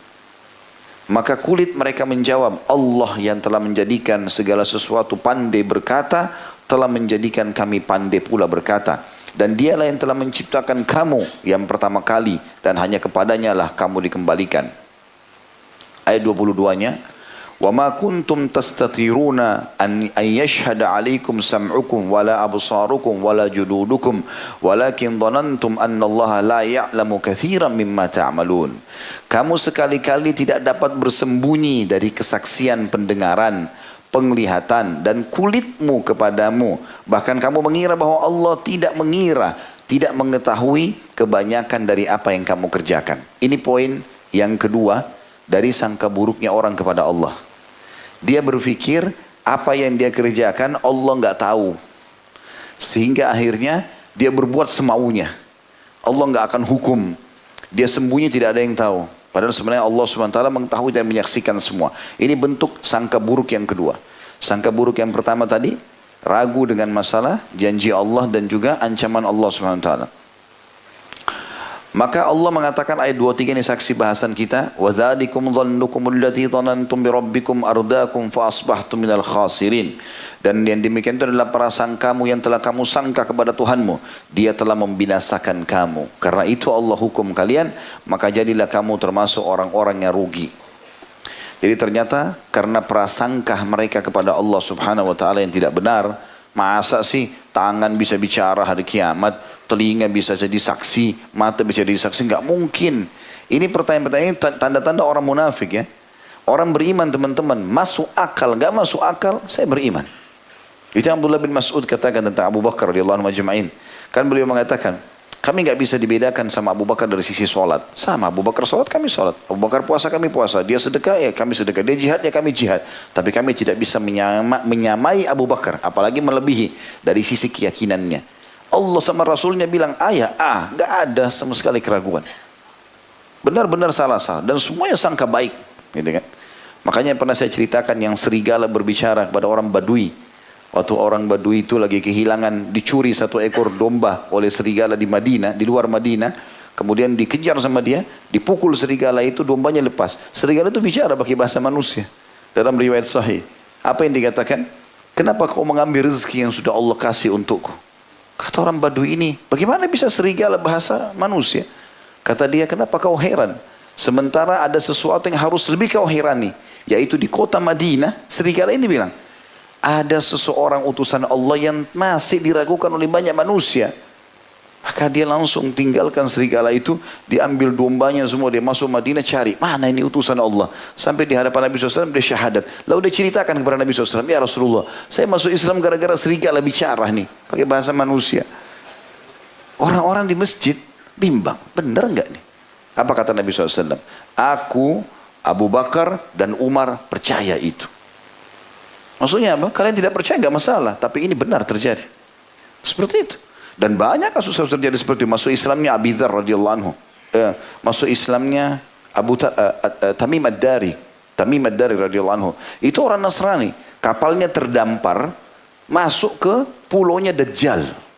Maka kulit mereka menjawab, "Allah yang telah menjadikan segala sesuatu pandai berkata, telah menjadikan kami pandai pula berkata. Dan dialah yang telah menciptakan kamu yang pertama kali dan hanya kepadanya lah kamu dikembalikan." Ayat 22-nya, "Wa ma kuntum tastatiruna an yashhada 'alaikum sam'ukum wala absarukum wala juludukum walakin dhanantum anna Allah la ya'lamu katsiran mimma ta'malun." Kamu sekali-kali tidak dapat bersembunyi dari kesaksian pendengaran, penglihatan dan kulitmu kepadamu. Bahkan kamu mengira bahwa Allah tidak mengira, tidak mengetahui kebanyakan dari apa yang kamu kerjakan. Ini poin yang kedua dari sangka buruknya orang kepada Allah. Dia berpikir apa yang dia kerjakan Allah nggak tahu. Sehingga akhirnya dia berbuat semaunya. Allah nggak akan hukum. Dia sembunyi, tidak ada yang tahu. Padahal sebenarnya Allah SWT mengetahui dan menyaksikan semua. Ini bentuk sangka buruk yang kedua. Sangka buruk yang pertama tadi, ragu dengan masalah janji Allah dan juga ancaman Allah SWT. Maka Allah mengatakan ayat 23 ini saksi bahasan kita. وَذَلِكُمْ ظَنُّكُمُ الَّذِي ظَنَنْتُمْ بِرَبِّكُمْ أَرْدَاكُمْ فَأَصْبَحْتُمْ مِنَ الْخَاسِرِينَ. Dan yang demikian itu adalah prasangkamu yang telah kamu sangka kepada Tuhanmu. Dia telah membinasakan kamu. Karena itu Allah hukum kalian, maka jadilah kamu termasuk orang-orang yang rugi. Jadi ternyata karena prasangka mereka kepada Allah Subhanahu wa taala yang tidak benar, masa sih tangan bisa bicara hari kiamat, telinga bisa jadi saksi, mata bisa jadi saksi? Enggak mungkin. Ini pertanyaan-pertanyaan tanda-tanda orang munafik ya. Orang beriman teman-teman, masuk akal, enggak masuk akal, saya beriman. Itu Abdullah bin Mas'ud katakan tentang Abu Bakar radhiyallahu anhu majma'in. Kan beliau mengatakan, kami enggak bisa dibedakan sama Abu Bakar dari sisi sholat. Sama, Abu Bakar sholat, kami sholat. Abu Bakar puasa, kami puasa. Dia sedekah, ya kami sedekah. Dia jihad, ya kami jihad. Tapi kami tidak bisa menyamai Abu Bakar. Apalagi melebihi dari sisi keyakinannya. Allah sama Rasulnya bilang enggak ada sama sekali keraguan. Benar-benar salah. Dan semuanya sangka baik. Gitu kan? Makanya pernah saya ceritakan yang serigala berbicara kepada orang Badui. Waktu orang Badui itu lagi kehilangan, dicuri satu ekor domba oleh serigala di Madinah, di luar Madinah. Kemudian dikejar sama dia, dipukul serigala itu, dombanya lepas. Serigala itu bicara pakai bahasa manusia. Dalam riwayat sahih. Apa yang dikatakan? Kenapa kau mengambil rezeki yang sudah Allah kasih untukku? Kata orang Badui ini, bagaimana bisa serigala bahasa manusia? Kata dia, kenapa kau heran? Sementara ada sesuatu yang harus lebih kau herani. Yaitu di kota Madinah, serigala ini bilang, ada seseorang utusan Allah yang masih diragukan oleh banyak manusia. Maka dia langsung tinggalkan serigala itu, diambil dombanya semua, dia masuk Madinah cari, mana ini utusan Allah. Sampai di hadapan Nabi SAW dia syahadat. Lalu dia ceritakan kepada Nabi SAW, ya Rasulullah, saya masuk Islam gara-gara serigala bicara nih, pakai bahasa manusia. Orang-orang di masjid bimbang, benar enggak nih? Apa kata Nabi SAW? Aku, Abu Bakar dan Umar percaya itu. Maksudnya apa? Kalian tidak percaya enggak masalah, tapi ini benar terjadi. Seperti itu. Dan banyak kasus-kasus terjadi seperti itu. Masuk Islamnya Abi Dzar radhiyallahu anhu. Masuk Islamnya Tamim ad-Dari. Tamim ad-Dari radhiyallahu anhu. Itu orang Nasrani. Kapalnya terdampar masuk ke pulaunya Dajjal.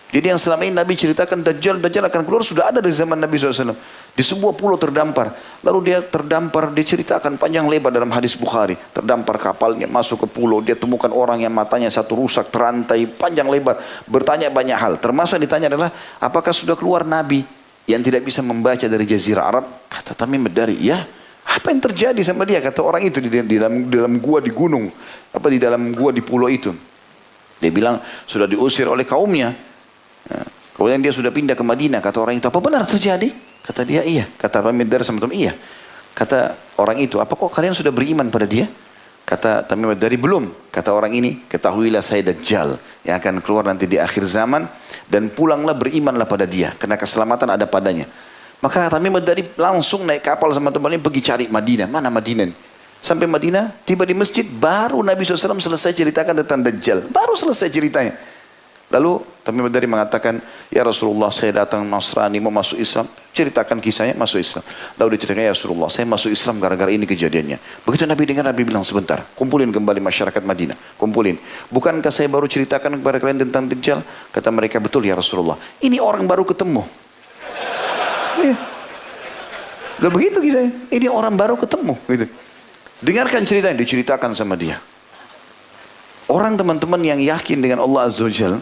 Jadi yang selama ini Nabi ceritakan Dajjal akan keluar sudah ada dari zaman Nabi SAW. Di sebuah pulau terdampar. Lalu dia terdampar, dia ceritakan panjang lebar dalam hadis Bukhari. Terdampar kapalnya, masuk ke pulau. Dia temukan orang yang matanya satu rusak, terantai, panjang lebar. Bertanya banyak hal. Termasuk yang ditanya adalah, apakah sudah keluar Nabi yang tidak bisa membaca dari Jazirah Arab? Kata Tamim ad-Dari, ya. Apa yang terjadi sama dia? Kata orang itu di dalam gua di gunung. Di dalam gua di pulau itu. Dia bilang, sudah diusir oleh kaumnya. Kemudian dia sudah pindah ke Madinah. Kata orang itu, apa benar terjadi? Kata dia, iya. Kata Tamim ad-Dari sama teman, iya. Kata orang itu, apa kok kalian sudah beriman pada dia? Kata Tamim ad-Dari, belum. Kata orang ini, ketahuilah saya Dajjal yang akan keluar nanti di akhir zaman, dan pulanglah berimanlah pada dia, karena keselamatan ada padanya. Maka Tamim ad-Dari langsung naik kapal sama temannya pergi cari Madinah. Mana Madinah? Sampai Madinah, tiba di masjid, baru Nabi SAW selesai ceritakan tentang Dajjal. Baru selesai ceritanya. Lalu Tamim ad-Dari mengatakan, ya Rasulullah, saya datang Nasrani mau masuk Islam. Ceritakan kisahnya, masuk Islam. Lalu diceritakan, ya Rasulullah, saya masuk Islam gara-gara ini kejadiannya. Begitu Nabi dengar, Nabi bilang, sebentar, kumpulin kembali masyarakat Madinah. Kumpulin. Bukankah saya baru ceritakan kepada kalian tentang Dajjal? Kata mereka, betul ya Rasulullah. Ini orang baru ketemu. Ya. Loh begitu kisahnya. Ini orang baru ketemu. Gitu. Dengarkan ceritanya, diceritakan sama dia. Orang teman-teman yang yakin dengan Allah Azza wa Jalla,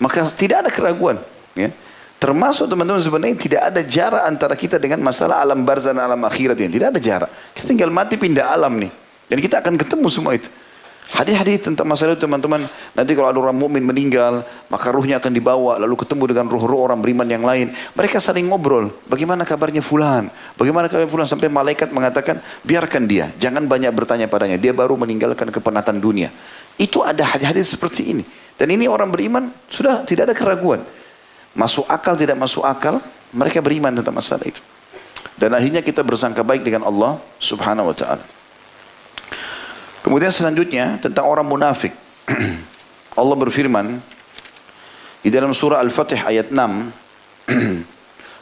maka tidak ada keraguan. Ya. Termasuk teman-teman sebenarnya tidak ada jarak antara kita dengan masalah alam barzah dan alam akhirat ini. Tidak ada jarak. Kita tinggal mati pindah alam nih. Dan kita akan ketemu semua itu. Hadis-hadis tentang masalah itu teman-teman. Nanti kalau ada orang mukmin meninggal, maka ruhnya akan dibawa. Lalu ketemu dengan ruh-ruh orang beriman yang lain. Mereka saling ngobrol. Bagaimana kabarnya fulan? Bagaimana kabarnya fulan? Sampai malaikat mengatakan, biarkan dia. Jangan banyak bertanya padanya. Dia baru meninggalkan kepenatan dunia. Itu ada hadis-hadis seperti ini. Dan ini orang beriman sudah tidak ada keraguan. Masuk akal tidak masuk akal, mereka beriman tentang masalah itu. Dan akhirnya kita bersangka baik dengan Allah Subhanahu wa taala. Kemudian selanjutnya tentang orang munafik. Allah berfirman di dalam surah Al-Fatih ayat 6.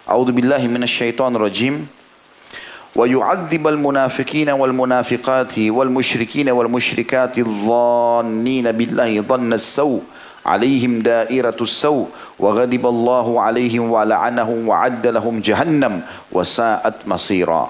A'udzu billahi minasyaitonir rajim. وَيُعَذِّبَ الْمُنَافِقِينَ وَالْمُنَافِقَاتِ وَالْمُشْرِكِينَ وَالْمُشْرِكَاتِ الظَّانِّينَ بِاللَّهِ ظَنَّ السَّوْءِ alaihim dairatus saw wa ghadiballahu alaihim wa la'anahum wa adda lahum jahannam wa sa'at masira.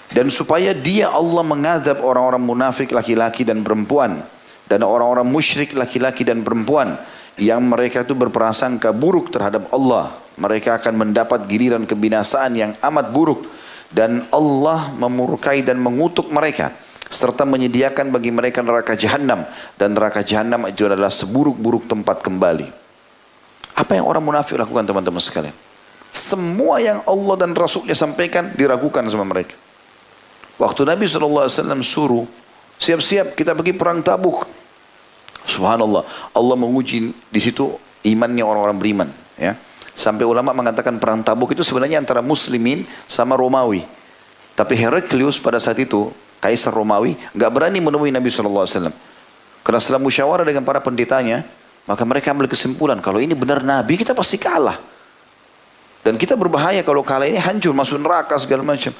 Dan supaya dia Allah mengadab orang-orang munafik laki-laki dan perempuan dan orang-orang musyrik laki-laki dan perempuan yang mereka itu berprasangka buruk terhadap Allah. Mereka akan mendapat giliran kebinasaan yang amat buruk dan Allah memurkai dan mengutuk mereka serta menyediakan bagi mereka neraka jahanam, dan neraka jahanam itu adalah seburuk-buruk tempat kembali. Apa yang orang munafik lakukan teman-teman sekalian? Semua yang Allah dan Rasulnya sampaikan diragukan sama mereka. Waktu Nabi SAW suruh, siap-siap kita pergi perang Tabuk. Subhanallah, Allah menguji di situ imannya orang-orang beriman. Ya. Sampai ulama mengatakan perang Tabuk itu sebenarnya antara Muslimin sama Romawi. Tapi Heraklius pada saat itu, Kaisar Romawi, nggak berani menemui Nabi SAW. Karena setelah musyawarah dengan para pendetanya, maka mereka ambil kesimpulan, kalau ini benar Nabi, kita pasti kalah. Dan kita berbahaya kalau kalah, ini hancur, masuk neraka segala macam.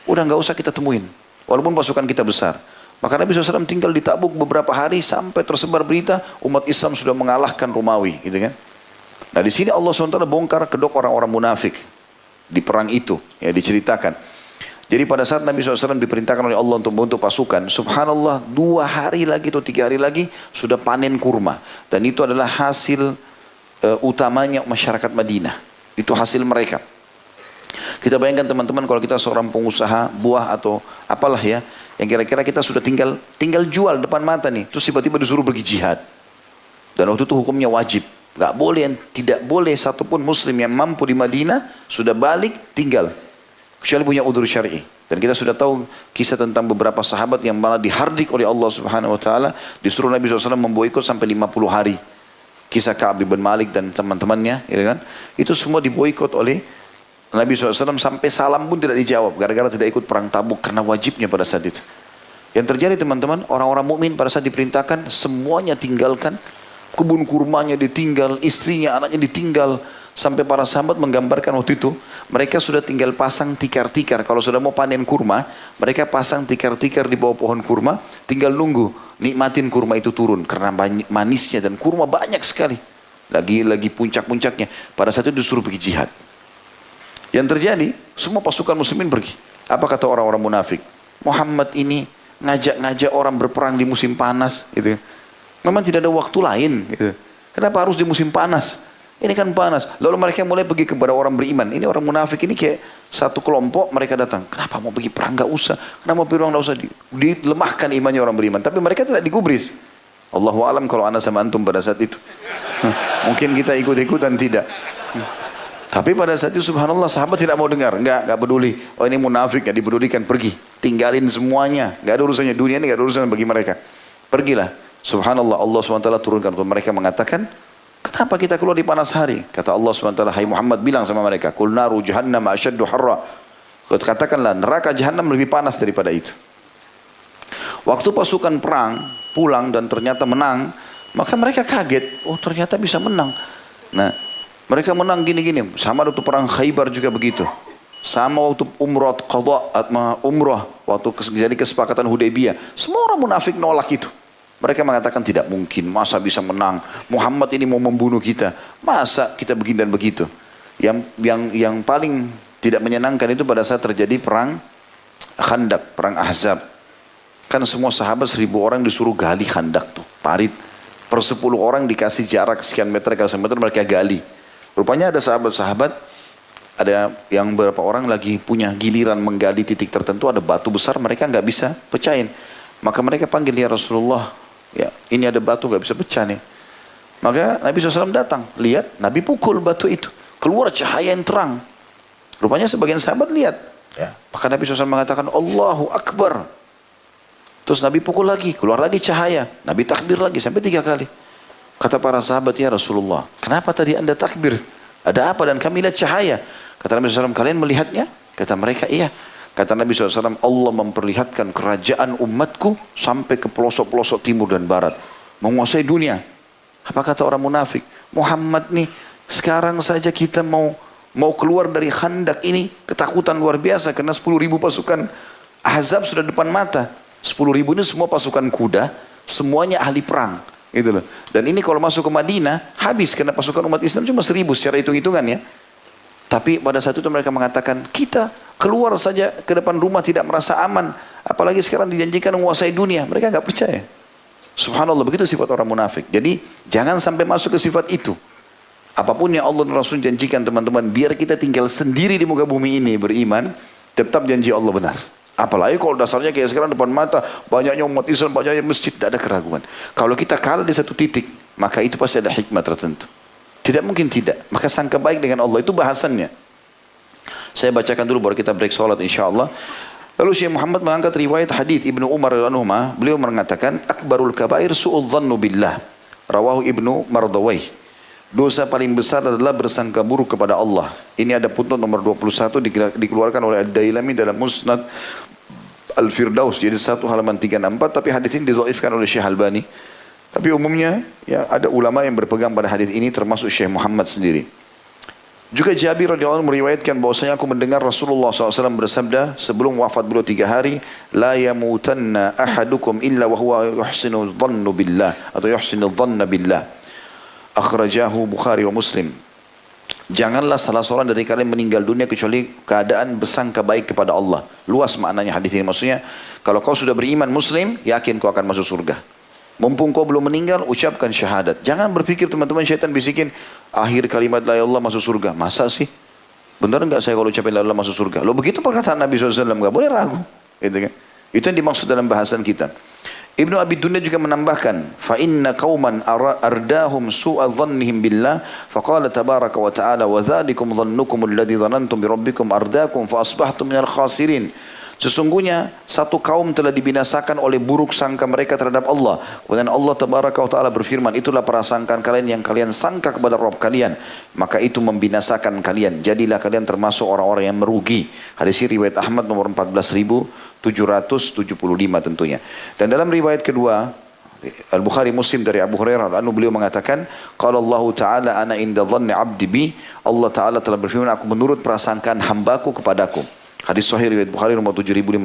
Udah nggak usah kita temuin, walaupun pasukan kita besar. Maka Nabi SAW tinggal di Tabuk beberapa hari sampai tersebar berita umat Islam sudah mengalahkan Romawi, gitu kan? Nah di sini Allah SWT bongkar kedok orang-orang munafik di perang itu, ya diceritakan. Jadi pada saat Nabi SAW diperintahkan oleh Allah untuk membentuk pasukan, subhanallah 2 hari lagi atau 3 hari lagi sudah panen kurma, dan itu adalah hasil utamanya masyarakat Madinah. Itu hasil mereka. Kita bayangkan teman-teman kalau kita seorang pengusaha buah atau apalah ya, yang kira-kira kita sudah tinggal jual depan mata nih, terus tiba-tiba disuruh pergi jihad. Dan waktu itu hukumnya wajib, nggak boleh, tidak boleh satupun muslim yang mampu di Madinah sudah balik tinggal, kecuali punya udzur syar'i. Dan kita sudah tahu kisah tentang beberapa sahabat yang malah dihardik oleh Allah Subhanahu Wa Taala, disuruh Nabi SAW memboikot sampai 50 hari. Kisah Ka'ab bin Malik dan teman-temannya, ya kan? Itu semua diboikot oleh Nabi SAW, sampai salam pun tidak dijawab gara-gara tidak ikut perang Tabuk karena wajibnya pada saat itu. Yang terjadi teman-teman, orang-orang mukmin pada saat diperintahkan semuanya tinggalkan, kebun kurmanya ditinggal, istrinya, anaknya ditinggal, sampai para sahabat menggambarkan waktu itu mereka sudah tinggal pasang tikar-tikar. Kalau sudah mau panen kurma, mereka pasang tikar-tikar di bawah pohon kurma, tinggal nunggu nikmatin kurma itu turun karena manisnya, dan kurma banyak sekali. Lagi puncak-puncaknya. Pada saat itu disuruh pergi jihad. Yang terjadi, semua pasukan muslimin pergi. Apa kata orang-orang munafik? Muhammad ini ngajak-ngajak orang berperang di musim panas. Gitu. Memang tidak ada waktu lain. Gitu. Kenapa harus di musim panas? Ini kan panas. Lalu mereka mulai pergi kepada orang beriman. Ini orang munafik ini kayak satu kelompok, mereka datang. Kenapa mau pergi perang? Gak usah. Kenapa mau pergi perang? Gak usah. Dilemahkan imannya orang beriman. Tapi mereka tidak digubris. Allahu alam kalau ana sama antum pada saat itu. Mungkin kita ikut-ikutan tidak. Tapi pada saat itu subhanallah sahabat tidak mau dengar. Enggak peduli. Oh ini munafik, enggak dipedulikan, pergi. Tinggalin semuanya. Enggak ada urusannya, dunia ini enggak ada urusan bagi mereka. Pergilah. Subhanallah, Allah SWT turunkan untuk mereka mengatakan, kenapa kita keluar di panas hari? Kata Allah SWT, hai Muhammad bilang sama mereka, Qul naru jahannam asyaddu harra. Katakanlah neraka jahannam lebih panas daripada itu. Waktu pasukan perang pulang dan ternyata menang, maka mereka kaget. Oh ternyata bisa menang. Nah, mereka menang gini-gini. Sama waktu perang Khaybar juga begitu. Sama waktu umrah waktu jadi kesepakatan Hudaybiyah. Semua orang munafik nolak itu. Mereka mengatakan tidak mungkin, masa bisa menang? Muhammad ini mau membunuh kita. Masa kita begini dan begitu? Yang paling tidak menyenangkan itu pada saat terjadi perang Khandak, perang Ahzab. Kan semua sahabat 1000 orang disuruh gali Khandak tuh, parit. Per 10 orang dikasih jarak sekian meter ke sekian meter, mereka gali. Rupanya ada sahabat-sahabat, ada yang beberapa orang lagi punya giliran menggali titik tertentu, ada batu besar, mereka nggak bisa pecahin. Maka mereka panggil, ya Rasulullah, ya ini ada batu nggak bisa pecah nih. Maka Nabi SAW datang, lihat, Nabi pukul batu itu, keluar cahaya yang terang. Rupanya sebagian sahabat lihat, ya. Maka Nabi SAW mengatakan, Allahu Akbar. Terus Nabi pukul lagi, keluar lagi cahaya. Nabi takbir lagi sampai 3 kali. Kata para sahabat, ya Rasulullah, kenapa tadi anda takbir? Ada apa? Dan kami lihat cahaya. Kata Nabi SAW, kalian melihatnya? Kata mereka, iya. Kata Nabi SAW, Allah memperlihatkan kerajaan umatku sampai ke pelosok-pelosok timur dan barat. Menguasai dunia. Apa kata orang munafik? Muhammad nih, sekarang saja kita mau keluar dari Khandak ini, ketakutan luar biasa. Karena 10.000 pasukan Ahzab sudah depan mata. 10.000 ini semua pasukan kuda, semuanya ahli perang. Gitu loh. Dan ini kalau masuk ke Madinah, habis karena pasukan umat Islam cuma 1000 secara hitung-hitungan ya. Tapi pada saat itu mereka mengatakan, kita keluar saja ke depan rumah tidak merasa aman. Apalagi sekarang dijanjikan menguasai dunia. Mereka nggak percaya. Subhanallah, begitu sifat orang munafik. Jadi jangan sampai masuk ke sifat itu. Apapun yang Allah dan Rasul janjikan teman-teman, biar kita tinggal sendiri di muka bumi ini beriman, tetap janji Allah benar. Apalagi kalau dasarnya kayak sekarang depan mata, banyaknya umat Islam, banyaknya masjid, tidak ada keraguan. Kalau kita kalah di satu titik, maka itu pasti ada hikmah tertentu. Tidak mungkin tidak. Maka sangka baik dengan Allah, itu bahasannya. Saya bacakan dulu baru kita break sholat insyaAllah. Lalu Syekh Muhammad mengangkat riwayat hadits Ibnu Umar radhiyallahu anhu, beliau mengatakan, akbarul kabair su'udzannu billah. Rawahu Ibnu Mardawayh. Dosa paling besar adalah bersangka buruk kepada Allah. Ini ada putnot nomor 21 dikeluarkan oleh Ad-Dailami dalam Musnad Al-Firdaus. Jadi 1 halaman 364, tapi hadis ini didhaifkan oleh Syekh Albani. Tapi umumnya ya ada ulama yang berpegang pada hadis ini termasuk Syekh Muhammad sendiri. Juga Jabir radhiyallahu anhu meriwayatkan bahwasanya aku mendengar Rasulullah SAW bersabda sebelum wafat beliau 3 hari, la yamutanna ahadukum illa wa huwa yuhsinu dhannu billah atau yuhsinu dhanna billah. Akhrajahu Bukhari wa Muslim. Janganlah salah seorang dari kalian meninggal dunia kecuali keadaan bersangka baik kepada Allah. Luas maknanya hadis ini. Maksudnya, kalau kau sudah beriman Muslim, yakin kau akan masuk surga. Mumpung kau belum meninggal, ucapkan syahadat. Jangan berpikir teman-teman syaitan bisikin, akhir kalimat la ilaha illallah masuk surga. Masa sih? Benar enggak saya kalau ucapin la ilaha illallah masuk surga? Loh begitu perkataan Nabi SAW, enggak boleh ragu. Gitu kan? Itu yang dimaksud dalam bahasan kita. Ibnu Abi Dunya juga menambahkan, fa inna qauman ardahum su'a dhannihim billah, faqala tabaraka wa ta'ala wa dzalikum dhannukum alladhi dhanantum bi rabbikum ardakum fa asbahtum minal khasirin. Sesungguhnya satu kaum telah dibinasakan oleh buruk sangka mereka terhadap Allah. Kemudian Allah tabaraka wa ta'ala berfirman, itulah prasangkaan kalian yang kalian sangka kepada Rabb kalian, maka itu membinasakan kalian. Jadilah kalian termasuk orang-orang yang merugi. Hadis ini riwayat Ahmad nomor 14.775 tentunya. Dan dalam riwayat kedua Al-Bukhari Muslim dari Abu Hurairah beliau mengatakan, qala Allah Ta'ala ana inda dhanni 'abdi bi. Allah Ta'ala telah berfirman, aku menurut prasangkaan hambaku kepadaku. Hadis sahih riwayat Bukhari nomor 7505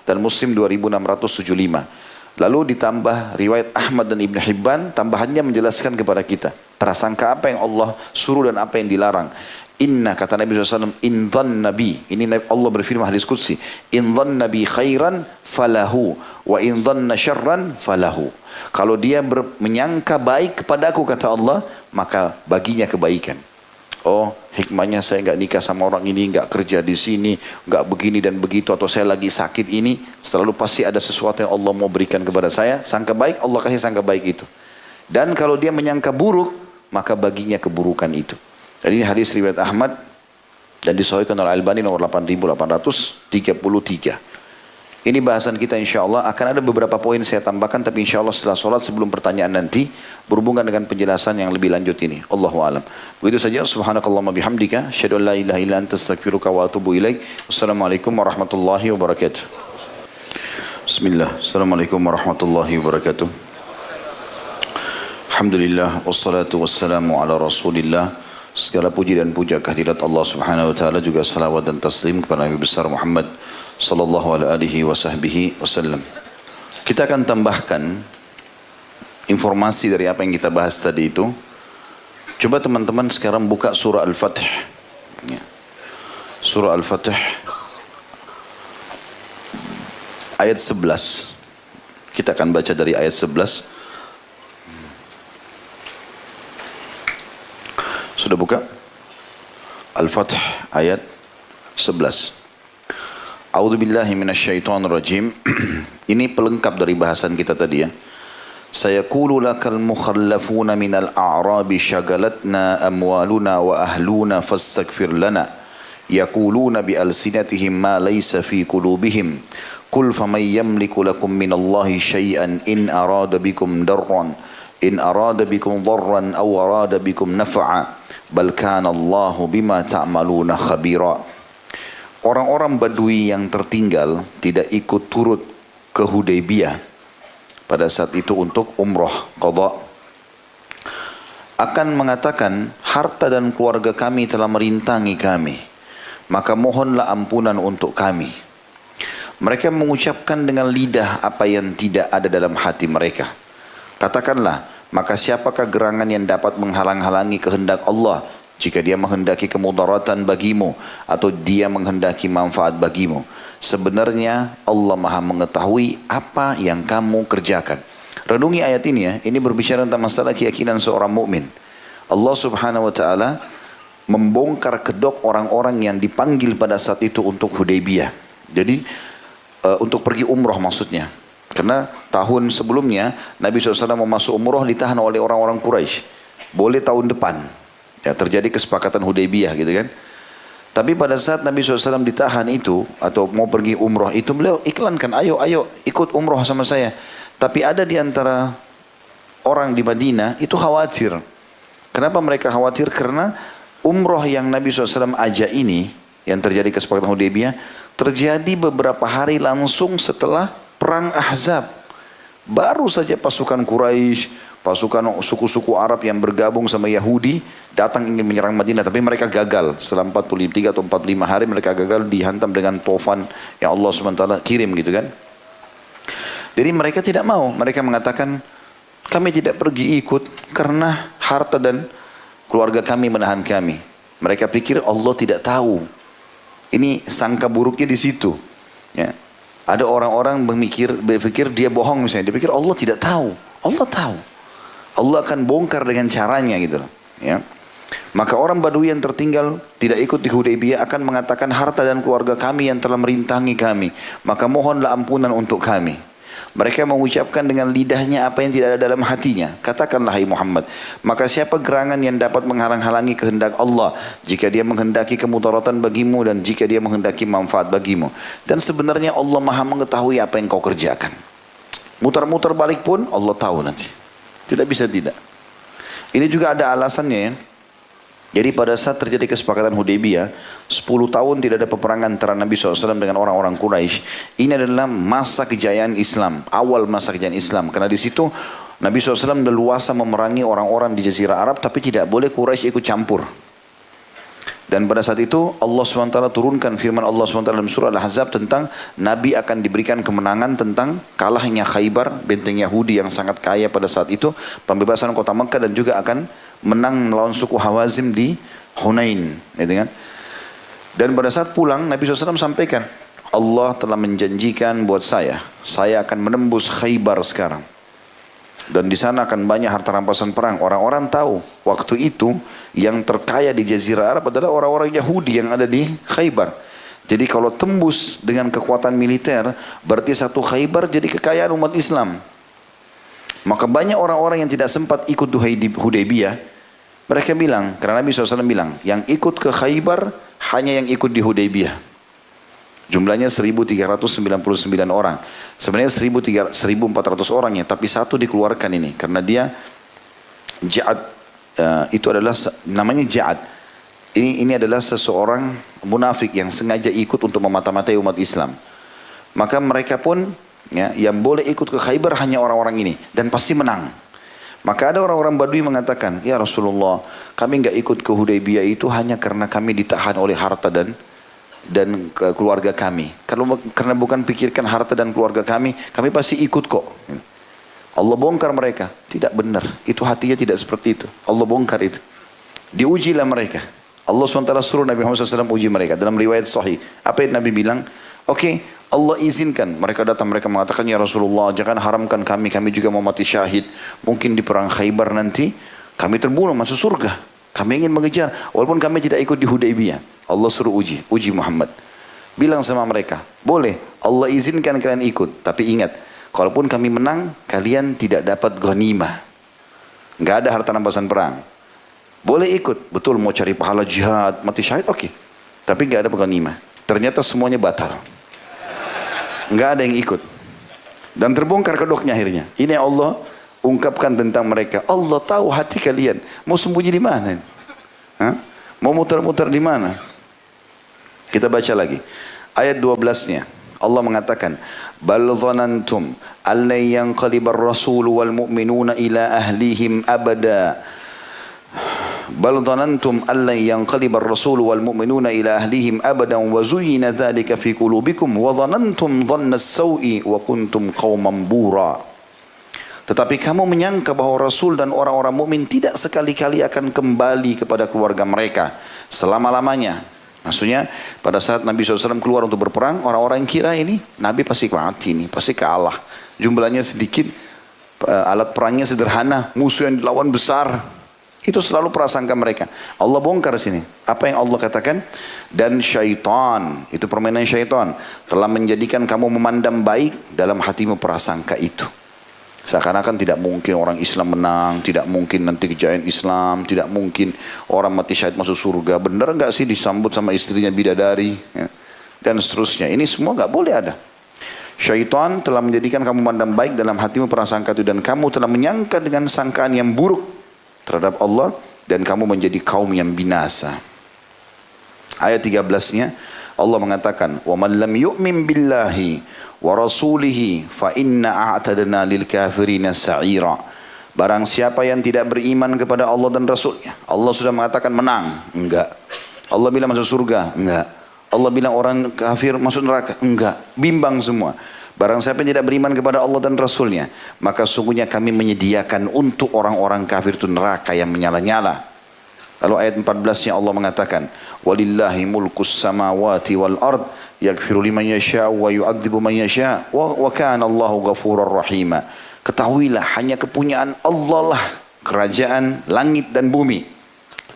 dan Muslim 2675. Lalu ditambah riwayat Ahmad dan Ibn Hibban, tambahannya menjelaskan kepada kita prasangka apa yang Allah suruh dan apa yang dilarang. Inna, kata Nabi SAW, in dhan nabi, ini Allah berfirman hadis qudsi, in dhan nabi khairan falahu wa in dhanna syarran falahu. Kalau dia menyangka baik kepadaku, kata Allah, maka baginya kebaikan. Oh, hikmahnya saya nggak nikah sama orang ini, nggak kerja di sini, nggak begini dan begitu, atau saya lagi sakit ini, selalu pasti ada sesuatu yang Allah mau berikan kepada saya. Sangka baik, Allah kasih sangka baik itu. Dan kalau dia menyangka buruk, maka baginya keburukan itu. Jadi ini hadis riwayat Ahmad dan disahihkan oleh Albani nomor 8833. Ini bahasan kita insya Allah. Akan ada beberapa poin saya tambahkan, tapi insya Allah setelah sholat sebelum pertanyaan nanti berhubungan dengan penjelasan yang lebih lanjut ini. Allahu a'lam. Begitu saja. Subhanakallahumma bihamdika. Asyhadu an la ilaha illa anta astaghfiruka wa atubu ilaik. Wassalamualaikum warahmatullahi wabarakatuh. Bismillah. Assalamualaikum warahmatullahi wabarakatuh. Alhamdulillah. Wassalatu wassalamu ala rasulillah. Segala puji dan puja kehadirat Allah Subhanahu wa taala, juga salawat dan taslim kepada Nabi besar Muhammad sallallahu alaihi wasallam. Kita akan tambahkan informasi dari apa yang kita bahas tadi itu. Coba teman-teman sekarang buka surah Al-Fatih. Surah Al-Fatih ayat 11. Kita akan baca dari ayat 11. Sudah buka? Al-Fatih ayat 11. A'udzubillahi minasyaitonirrajim. Ini pelengkap dari bahasan kita tadi ya. Sayaqulu lakal mukhallafuna minal a'rabi syagalatna amwaluna wa ahluna fastaghfir lana. Yaquluna bi alsinatihim ma laysa fi qulubihim. Qul faman yamliku lakum minallahi syai'an in arada bikum darran in arada bikum darran aw arada bikum naf'a bal kana Allahu bima ta'maluna khabira. Orang-orang Badui yang tertinggal tidak ikut turut ke Hudaybiyah pada saat itu untuk umroh qada akan mengatakan, harta dan keluarga kami telah merintangi kami, maka mohonlah ampunan untuk kami. Mereka mengucapkan dengan lidah apa yang tidak ada dalam hati mereka. Katakanlah, maka siapakah gerangan yang dapat menghalang-halangi kehendak Allah jika dia menghendaki kemudaratan bagimu atau dia menghendaki manfaat bagimu? Sebenarnya Allah Maha mengetahui apa yang kamu kerjakan. Renungi ayat ini ya, ini berbicara tentang masalah keyakinan seorang mukmin. Allah Subhanahu wa taala membongkar kedok orang-orang yang dipanggil pada saat itu untuk Hudaybiyah. Jadi untuk pergi umroh maksudnya. Karena tahun sebelumnya Nabi SAW mau masuk umroh ditahan oleh orang-orang Quraisy. Boleh tahun depan. Ya, terjadi kesepakatan Hudaybiyah gitu kan. Tapi pada saat Nabi SAW ditahan itu atau mau pergi umroh itu, beliau iklankan, ayo ikut umroh sama saya. Tapi ada di antara orang di Madinah itu khawatir. Kenapa mereka khawatir? Karena umroh yang Nabi SAW ajak ini, yang terjadi kesepakatan Hudaybiyah, terjadi beberapa hari langsung setelah perang Ahzab. Baru saja pasukan Quraisy, pasukan suku-suku Arab yang bergabung sama Yahudi datang ingin menyerang Madinah, tapi mereka gagal. Setelah 43 atau 45 hari mereka gagal, dihantam dengan tofan yang Allah SWT kirim gitu kan. Jadi mereka tidak mau, mereka mengatakan kami tidak pergi ikut karena harta dan keluarga kami menahan kami. Mereka pikir Allah tidak tahu. Ini sangka buruknya di situ. Ya. Ada orang-orang berpikir dia bohong misalnya. Dia pikir Allah tidak tahu. Allah tahu. Allah akan bongkar dengan caranya gitu. Ya. Maka orang Badui yang tertinggal tidak ikut di Hudaybiyah akan mengatakan harta dan keluarga kami yang telah merintangi kami. Maka mohonlah ampunan untuk kami. Mereka mengucapkan dengan lidahnya apa yang tidak ada dalam hatinya. Katakanlah hai Muhammad, maka siapa gerangan yang dapat menghalang-halangi kehendak Allah jika dia menghendaki kemudaratan bagimu dan jika dia menghendaki manfaat bagimu. Dan sebenarnya Allah Maha mengetahui apa yang kau kerjakan. Mutar-mutar balik pun Allah tahu nanti. Tidak bisa tidak. Ini juga ada alasannya ya. Jadi pada saat terjadi kesepakatan Hudaybiyah, 10 tahun tidak ada peperangan antara Nabi SAW dengan orang-orang Quraisy. Ini adalah masa kejayaan Islam, awal masa kejayaan Islam. Karena di situ Nabi SAW leluasa memerangi orang-orang di Jazirah Arab, tapi tidak boleh Quraisy ikut campur. Dan pada saat itu Allah SWT turunkan firman Allah SWT dalam surah Al-Ahzab tentang Nabi akan diberikan kemenangan tentang kalahnya Khaybar, benteng Yahudi yang sangat kaya pada saat itu, pembebasan kota Makkah, dan juga akan menang melawan suku Hawazim di Hunain, gitu kan? Dan pada saat pulang Nabi SAW sampaikan, Allah telah menjanjikan buat saya akan menembus Khaybar sekarang, dan di sana akan banyak harta rampasan perang. Orang-orang tahu waktu itu yang terkaya di Jazirah Arab adalah orang-orang Yahudi yang ada di Khaybar. Jadi kalau tembus dengan kekuatan militer, berarti satu Khaybar jadi kekayaan umat Islam. Maka banyak orang-orang yang tidak sempat ikut Hudaybiyah, mereka bilang, karena Nabi SAW bilang, yang ikut ke Khaybar hanya yang ikut di Hudaybiyah. Jumlahnya 1.399 orang. Sebenarnya 1.400 orang ya, tapi satu dikeluarkan ini. Karena dia Ja'ad, itu adalah, namanya Ja'ad. Ini adalah seseorang munafik yang sengaja ikut untuk memata-matai umat Islam. Maka mereka pun, ya, yang boleh ikut ke Khaybar hanya orang-orang ini. Dan pasti menang. Maka ada orang-orang Badui mengatakan, ya Rasulullah, kami enggak ikut ke Hudaybiyah itu hanya karena kami ditahan oleh harta dan keluarga kami. Karena bukan pikirkan harta dan keluarga kami pasti ikut kok. Allah bongkar mereka. Tidak benar. Itu hatinya tidak seperti itu. Allah bongkar itu. Diujilah mereka. Allah SWT suruh Nabi Muhammad SAW uji mereka. Dalam riwayat sahih. Apa yang Nabi bilang? Oke, Allah izinkan. Mereka datang, mereka mengatakan, ya Rasulullah, jangan haramkan kami juga mau mati syahid. Mungkin di perang Khaybar nanti, kami terbunuh masuk surga. Kami ingin mengejar, walaupun kami tidak ikut di Hudaybiyah. Allah suruh uji Muhammad. Bilang sama mereka, boleh, Allah izinkan kalian ikut. Tapi ingat, kalaupun kami menang, kalian tidak dapat ghanimah. Nggak ada harta rampasan perang. Boleh ikut, betul mau cari pahala jihad, mati syahid, oke. Tapi nggak ada ghanimah. Ternyata semuanya batal. Nggak ada yang ikut. Dan terbongkar kedoknya akhirnya. Ini Allah ungkapkan tentang mereka. Allah tahu hati kalian. Mau sembunyi di mana? Hah? Mau muter-muter di mana? Kita baca lagi. Ayat 12-nya. Allah mengatakan, bal dhanantum alla yanqalibar rasul wal mu'minuna ila ahlihim abada. Bal dhanantum alla yanqalibar rasul wal mu'minuna ila ahlihim abadan wa zuyyina dzalika fi qulubikum wa dhanantum dhanna as-sau'i wa kuntum qauman bura. Tetapi kamu menyangka bahwa Rasul dan orang-orang mukmin tidak sekali-kali akan kembali kepada keluarga mereka selama-lamanya. Maksudnya pada saat Nabi SAW keluar untuk berperang, orang-orang kira ini Nabi pasti mati nih, pasti kalah. Jumlahnya sedikit, alat perangnya sederhana, musuh yang dilawan besar. Itu selalu prasangka mereka. Allah bongkar sini. Apa yang Allah katakan? Dan syaitan, itu permainan syaitan, telah menjadikan kamu memandang baik dalam hatimu prasangka itu. Seakan-akan tidak mungkin orang Islam menang, tidak mungkin nanti kejayaan Islam, tidak mungkin orang mati syahid masuk surga. Benar nggak sih disambut sama istrinya bidadari? Ya. Dan seterusnya. Ini semua nggak boleh ada. Syaitan telah menjadikan kamu memandang baik dalam hatimu prasangka itu, dan kamu telah menyangka dengan sangkaan yang buruk terhadap Allah, dan kamu menjadi kaum yang binasa. Ayat 13-nya Allah mengatakan, "Wa man lam yu'min billahi wa rasulihi fa inna a'tadna lil kafirina sa'ira." Barang siapa yang tidak beriman kepada Allah dan Rasulnya, Allah sudah mengatakan menang, enggak. Allah bilang masuk surga, enggak. Allah bilang orang kafir masuk neraka, enggak. Bimbang semua. Barang siapa yang tidak beriman kepada Allah dan Rasulnya, maka sungguhnya kami menyediakan untuk orang-orang kafir itu neraka yang menyala-nyala. Lalu ayat 14-nya Allah mengatakan, "Walillahi mulkus samawati wal ard, yaghfiru liman yasha' wa yu'adzibu man yasha' wa kana Allahu ghafurur rahima." Ketahuilah hanya kepunyaan Allah lah kerajaan langit dan bumi.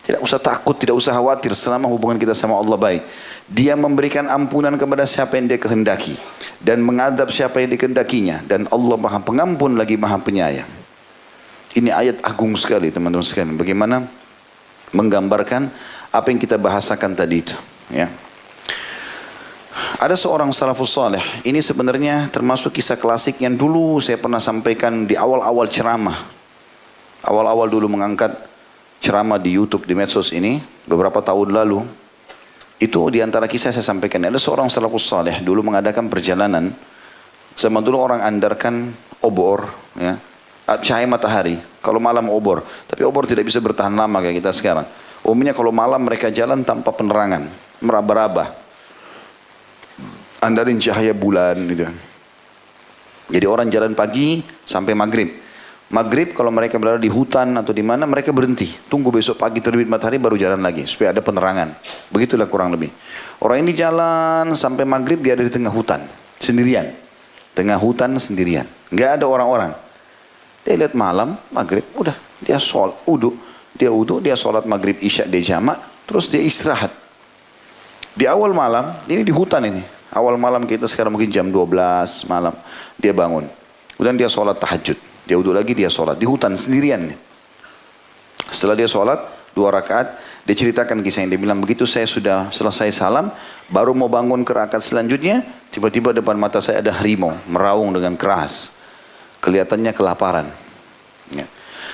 Tidak usah takut, tidak usah khawatir selama hubungan kita sama Allah baik. Dia memberikan ampunan kepada siapa yang dia kehendaki dan mengadab siapa yang dikehendakinya, dan Allah Maha Pengampun lagi Maha Penyayang. Ini ayat agung sekali teman-teman sekalian. Bagaimana menggambarkan apa yang kita bahasakan tadi itu, ya. Ada seorang salafus saleh, ini sebenarnya termasuk kisah klasik yang dulu saya pernah sampaikan di awal-awal ceramah. Awal-awal dulu mengangkat ceramah di YouTube, di medsos ini beberapa tahun lalu. Itu di antara kisah saya sampaikan. Ada seorang salafus saleh dulu mengadakan perjalanan. Zaman dulu orang andarkan obor, ya, cahaya matahari. Kalau malam obor, tapi obor tidak bisa bertahan lama kayak kita sekarang. Umumnya kalau malam mereka jalan tanpa penerangan, meraba-raba, andarin cahaya bulan gitu. Jadi orang jalan pagi sampai maghrib. Maghrib kalau mereka berada di hutan atau di mana, mereka berhenti, tunggu besok pagi terbit matahari baru jalan lagi supaya ada penerangan. Begitulah kurang lebih. Orang ini jalan sampai maghrib, dia ada di tengah hutan sendirian, tengah hutan sendirian, nggak ada orang-orang. Dia lihat malam maghrib, udah dia sholat wudu, dia sholat maghrib isya dia jamak, terus dia istirahat. Di awal malam, ini di hutan ini, awal malam kita sekarang mungkin jam 12 malam, dia bangun, kemudian dia sholat tahajud. Dia wudu lagi, dia sholat di hutan sendirian. Setelah dia sholat 2 rakaat, dia ceritakan kisah yang dia bilang, begitu saya sudah selesai salam, baru mau bangun ke rakaat selanjutnya, tiba-tiba depan mata saya ada harimau meraung dengan keras. Kelihatannya kelaparan. Ya.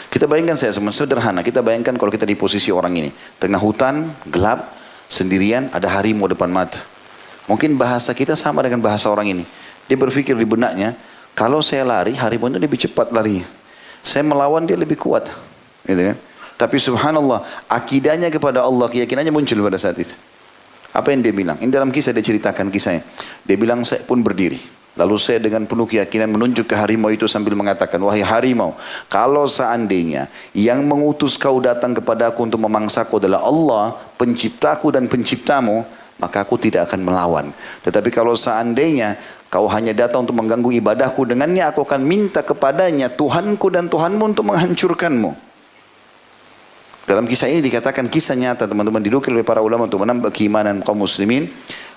Kita bayangkan, saya sederhana, kita bayangkan kalau kita di posisi orang ini, tengah hutan, gelap, sendirian, ada harimau depan mata. Mungkin bahasa kita sama dengan bahasa orang ini. Dia berpikir di benaknya, kalau saya lari, harimau itu lebih cepat lari. Saya melawan, dia lebih kuat. Gitu kan? Tapi subhanallah, akidahnya kepada Allah, keyakinannya muncul pada saat itu. Apa yang dia bilang? Ini dalam kisah dia ceritakan kisahnya. Dia bilang, saya pun berdiri. Lalu saya dengan penuh keyakinan menunjuk ke harimau itu sambil mengatakan, wahai harimau, kalau seandainya yang mengutus kau datang kepada aku untuk memangsaku adalah Allah, penciptaku dan penciptamu, maka aku tidak akan melawan. Tetapi kalau seandainya kau hanya datang untuk mengganggu ibadahku, dengannya aku akan minta kepadanya Tuhanku dan Tuhanmu untuk menghancurkanmu. Dalam kisah ini dikatakan kisah nyata teman-teman, dinukil oleh para ulama untuk menambah keimanan kaum muslimin.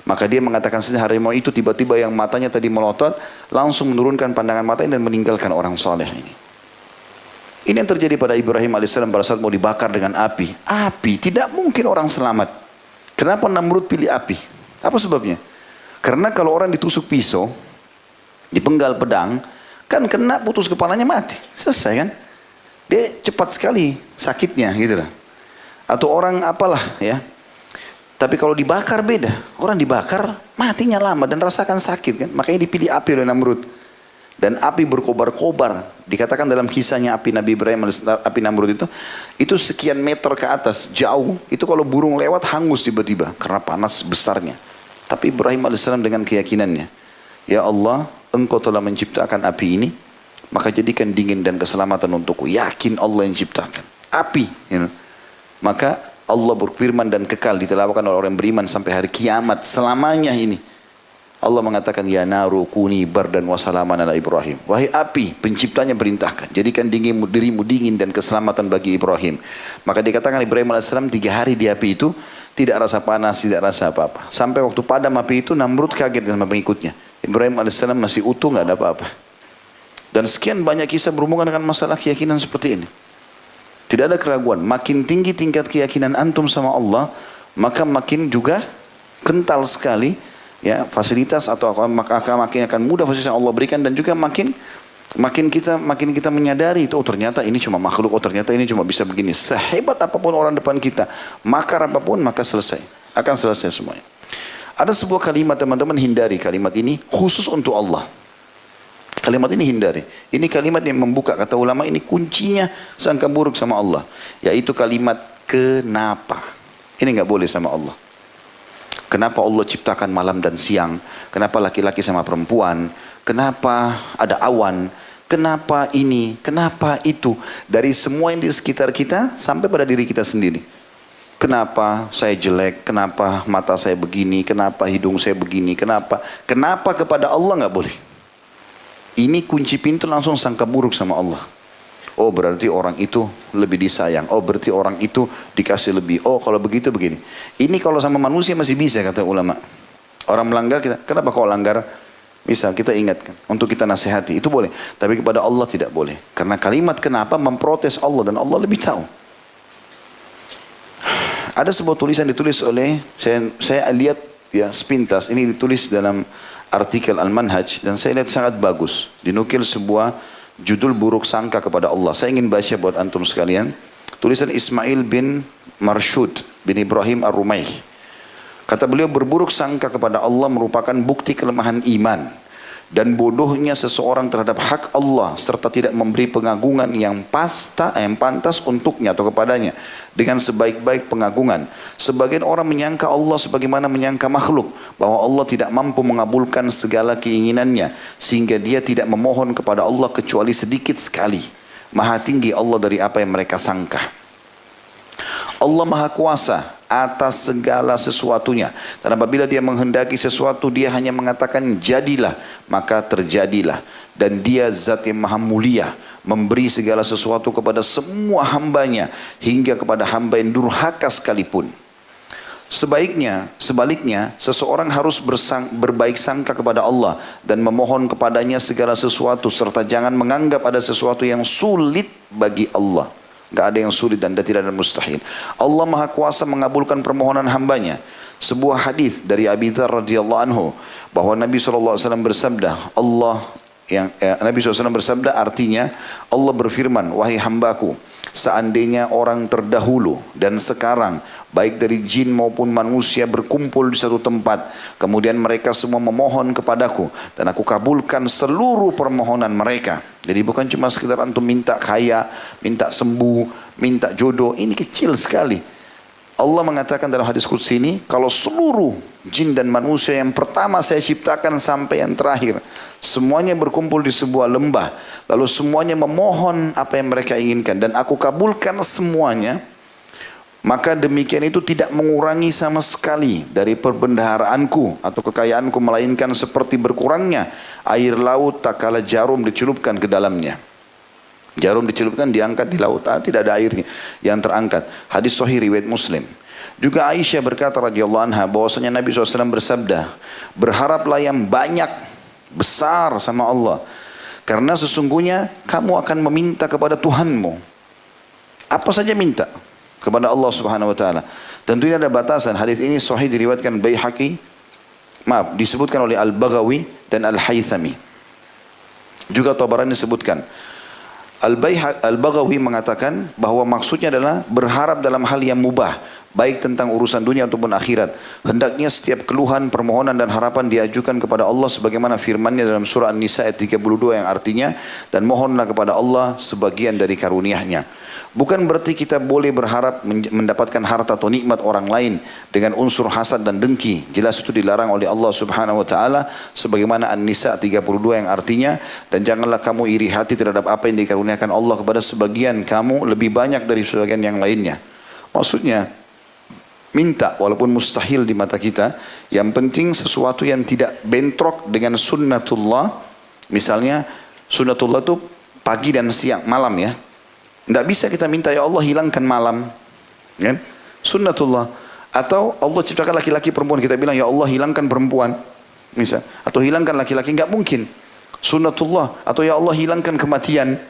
Maka dia mengatakan sendiri harimau itu tiba-tiba yang matanya tadi melotot, langsung menurunkan pandangan matanya dan meninggalkan orang saleh ini. Ini yang terjadi pada Ibrahim alaihissalam pada saat mau dibakar dengan api. Api, tidak mungkin orang selamat. Kenapa Namrud pilih api? Apa sebabnya? Karena kalau orang ditusuk pisau, dipenggal pedang, kan kena putus kepalanya mati. Selesai kan? Dia cepat sekali sakitnya gitu lah. Atau orang apalah ya. Tapi kalau dibakar beda. Orang dibakar matinya lama dan rasakan sakit kan. Makanya dipilih api oleh Namrud. Dan api berkobar-kobar. Dikatakan dalam kisahnya api Nabi Ibrahim, api Namrud itu sekian meter ke atas, jauh. Itu kalau burung lewat hangus tiba-tiba karena panas besarnya. Tapi Ibrahim AS dengan keyakinannya, ya Allah, Engkau telah menciptakan api ini, maka jadikan dingin dan keselamatan untukku. Yakin Allah yang ciptakan. Api. Maka Allah berfirman dan kekal ditelawakan oleh orang beriman sampai hari kiamat selamanya ini. Allah mengatakan, ya naru kuni bardan wa salaman ala Ibrahim. Wahai api, penciptanya perintahkan, jadikan dirimu dingin dan keselamatan bagi Ibrahim. Maka dikatakan Ibrahim AS 3 hari di api itu tidak rasa panas, tidak rasa apa-apa. Sampai waktu padam api itu Namrud kaget sama pengikutnya. Ibrahim AS masih utuh, nggak ada apa-apa. Dan sekian banyak kisah berhubungan dengan masalah keyakinan seperti ini. Tidak ada keraguan. Makin tinggi tingkat keyakinan antum sama Allah, maka makin juga kental sekali ya fasilitas atau maka makin akan mudah fasilitas yang Allah berikan, dan juga makin kita menyadari itu, oh ternyata ini cuma makhluk, oh ternyata ini cuma bisa begini. Sehebat apapun orang depan kita, makar apapun, maka akan selesai semuanya. Ada sebuah kalimat teman-teman, hindari kalimat ini khusus untuk Allah. Kalimat ini hindari. Ini kalimat yang membuka, kata ulama, ini kuncinya sangka buruk sama Allah, yaitu kalimat kenapa. Ini nggak boleh sama Allah. Kenapa Allah ciptakan malam dan siang? Kenapa laki-laki sama perempuan? Kenapa ada awan? Kenapa ini? Kenapa itu? Dari semua yang di sekitar kita sampai pada diri kita sendiri. Kenapa saya jelek? Kenapa mata saya begini? Kenapa hidung saya begini? Kenapa? Kenapa kepada Allah nggak boleh? Ini kunci pintu langsung sangka buruk sama Allah. Oh berarti orang itu lebih disayang. Oh berarti orang itu dikasih lebih. Oh kalau begitu begini. Ini kalau sama manusia masih bisa kata ulama. Orang melanggar kita, kenapa kau langgar? Misal kita ingatkan, untuk kita nasihati, itu boleh. Tapi kepada Allah tidak boleh. Karena kalimat kenapa memprotes Allah, dan Allah lebih tahu. Ada sebuah tulisan ditulis oleh, saya lihat ya sepintas, ini ditulis dalam artikel Al-Manhaj, dan saya lihat sangat bagus. Dinukil sebuah judul buruk sangka kepada Allah. Saya ingin baca buat antum sekalian. Tulisan Ismail bin Marshud bin Ibrahim Ar-Rumaih. Kata beliau, berburuk sangka kepada Allah merupakan bukti kelemahan iman dan bodohnya seseorang terhadap hak Allah, serta tidak memberi pengagungan yang pantas untuknya atau kepadanya dengan sebaik-baik pengagungan. Sebagian orang menyangka Allah sebagaimana menyangka makhluk, bahwa Allah tidak mampu mengabulkan segala keinginannya, sehingga dia tidak memohon kepada Allah kecuali sedikit sekali. Maha tinggi Allah dari apa yang mereka sangka. Allah Maha Kuasa atas segala sesuatunya, dan apabila dia menghendaki sesuatu, dia hanya mengatakan jadilah, maka terjadilah. Dan dia zat yang maha mulia, memberi segala sesuatu kepada semua hambanya, hingga kepada hamba yang durhaka sekalipun. Sebaliknya, seseorang harus berbaik sangka kepada Allah dan memohon kepadanya segala sesuatu, serta jangan menganggap ada sesuatu yang sulit bagi Allah. Gak ada yang sulit dan tidak ada mustahil. Allah Maha Kuasa mengabulkan permohonan hambanya. Sebuah hadis dari Abi Dzar radhiyallahu anhu bahwa Nabi SAW bersabda, Nabi SAW bersabda, artinya Allah berfirman, wahai hambaku, seandainya orang terdahulu dan sekarang, baik dari jin maupun manusia, berkumpul di satu tempat, kemudian mereka semua memohon kepadaku, dan aku kabulkan seluruh permohonan mereka. Jadi bukan cuma sekedar antum minta kaya, minta sembuh, minta jodoh, ini kecil sekali. Allah mengatakan dalam hadis qudsi ini, kalau seluruh jin dan manusia yang pertama saya ciptakan sampai yang terakhir, semuanya berkumpul di sebuah lembah, lalu semuanya memohon apa yang mereka inginkan, dan aku kabulkan semuanya, maka demikian itu tidak mengurangi sama sekali dari perbendaharaanku atau kekayaanku, melainkan seperti berkurangnya air laut tak kala jarum dicelupkan ke dalamnya. Jarum dicelupkan, diangkat di laut, tidak ada airnya yang terangkat. Hadis sahih riwayat Muslim. Juga Aisyah berkata radhiyallahu anha bahwasanya Nabi SAW bersabda, berharaplah yang banyak, besar sama Allah, karena sesungguhnya kamu akan meminta kepada Tuhanmu. Apa saja minta kepada Allah Subhanahu wa taala. Tentunya ada batasan. Hadis ini sahih diriwayatkan disebutkan oleh Al-Baghawi dan Al-Haythami. Juga Tabarani disebutkan. Al-Baghawi mengatakan bahwa maksudnya adalah berharap dalam hal yang mubah, baik tentang urusan dunia ataupun akhirat. Hendaknya setiap keluhan, permohonan dan harapan diajukan kepada Allah sebagaimana firman-Nya dalam surah An-Nisa ayat 32 yang artinya, dan mohonlah kepada Allah sebagian dari karunia-Nya. Bukan berarti kita boleh berharap mendapatkan harta atau nikmat orang lain dengan unsur hasad dan dengki. Jelas itu dilarang oleh Allah Subhanahu wa taala sebagaimana An-Nisa 32 yang artinya, dan janganlah kamu iri hati terhadap apa yang dikaruniakan Allah kepada sebagian kamu lebih banyak dari sebagian yang lainnya. Maksudnya minta walaupun mustahil di mata kita, yang penting sesuatu yang tidak bentrok dengan sunnatullah. Misalnya sunnatullah itu pagi dan siang, malam ya. Tidak bisa kita minta ya Allah hilangkan malam, kan? Sunnatullah. Atau Allah ciptakan laki-laki perempuan, kita bilang ya Allah hilangkan perempuan, misal. Atau hilangkan laki-laki, nggak mungkin. Sunnatullah. Atau ya Allah hilangkan kematian,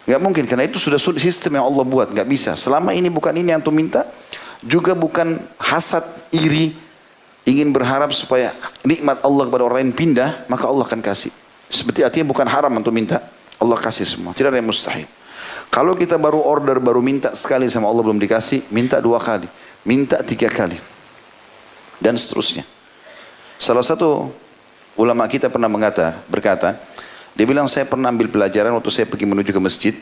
nggak mungkin. Karena itu sudah sistem yang Allah buat, nggak bisa. Selama ini bukan ini yang antum minta, juga bukan hasad, iri, ingin berharap supaya nikmat Allah kepada orang lain pindah, maka Allah akan kasih. Seperti artinya bukan haram untuk minta, Allah kasih semua. Tidak ada yang mustahil. Kalau kita baru order, baru minta sekali sama Allah belum dikasih, minta 2 kali, minta 3 kali, dan seterusnya. Salah satu ulama kita pernah berkata, dia bilang saya pernah ambil pelajaran waktu saya pergi menuju ke masjid.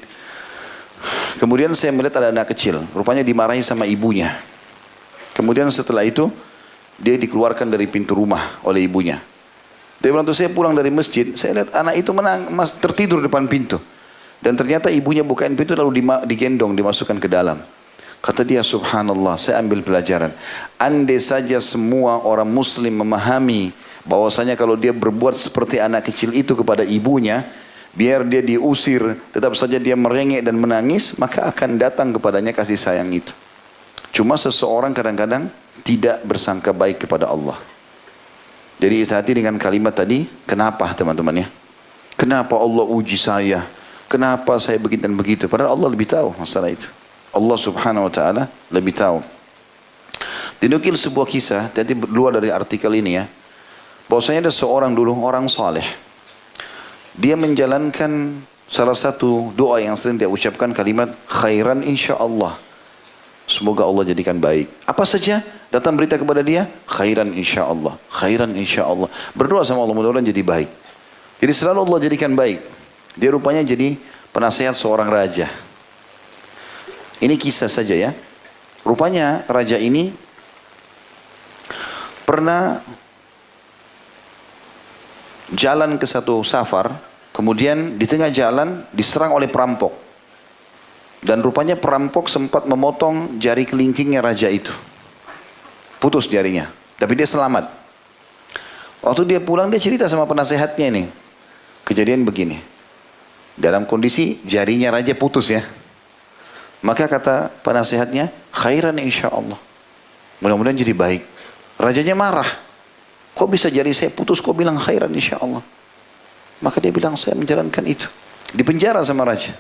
Kemudian saya melihat ada anak kecil, rupanya dimarahi sama ibunya. Kemudian setelah itu dia dikeluarkan dari pintu rumah oleh ibunya. Dia bilang, saya pulang dari masjid, saya lihat anak itu tertidur depan pintu. Dan ternyata ibunya bukain pintu lalu digendong, dimasukkan ke dalam. Kata dia, subhanallah, saya ambil pelajaran. Andai saja semua orang muslim memahami bahwasanya kalau dia berbuat seperti anak kecil itu kepada ibunya, biar dia diusir, tetap saja dia merengek dan menangis, maka akan datang kepadanya kasih sayang itu. Cuma seseorang kadang-kadang tidak bersangka baik kepada Allah. Jadi hati-hati dengan kalimat tadi. Kenapa teman-teman ya? Kenapa Allah uji saya? Kenapa saya begitu dan begitu? Padahal Allah lebih tahu masalah itu. Allah Subhanahu wa taala lebih tahu. Dinukil sebuah kisah, jadi luar dari artikel ini ya. Bahwasanya ada seorang dulu, orang saleh. Dia menjalankan salah satu doa yang sering dia ucapkan, kalimat khairan insyaallah. Semoga Allah jadikan baik. Apa saja datang berita kepada dia, khairan insyaallah, khairan insyaallah. Berdoa sama Allah mudah-mudahan jadi baik. Jadi selalu Allah jadikan baik. Dia rupanya jadi penasehat seorang raja. Ini kisah saja ya. Rupanya raja ini pernah jalan ke satu safar, kemudian di tengah jalan diserang oleh perampok. Dan rupanya perampok sempat memotong jari kelingkingnya raja itu. Putus jarinya, tapi dia selamat. Waktu dia pulang dia cerita sama penasehatnya ini. Kejadian begini. Dalam kondisi jarinya raja putus ya. Maka kata penasehatnya, khairan insyaallah. Mudah-mudahan jadi baik. Rajanya marah. Kok bisa jari saya putus, kok bilang khairan insyaallah? Maka dia bilang, saya menjalankan itu. Dipenjara sama raja.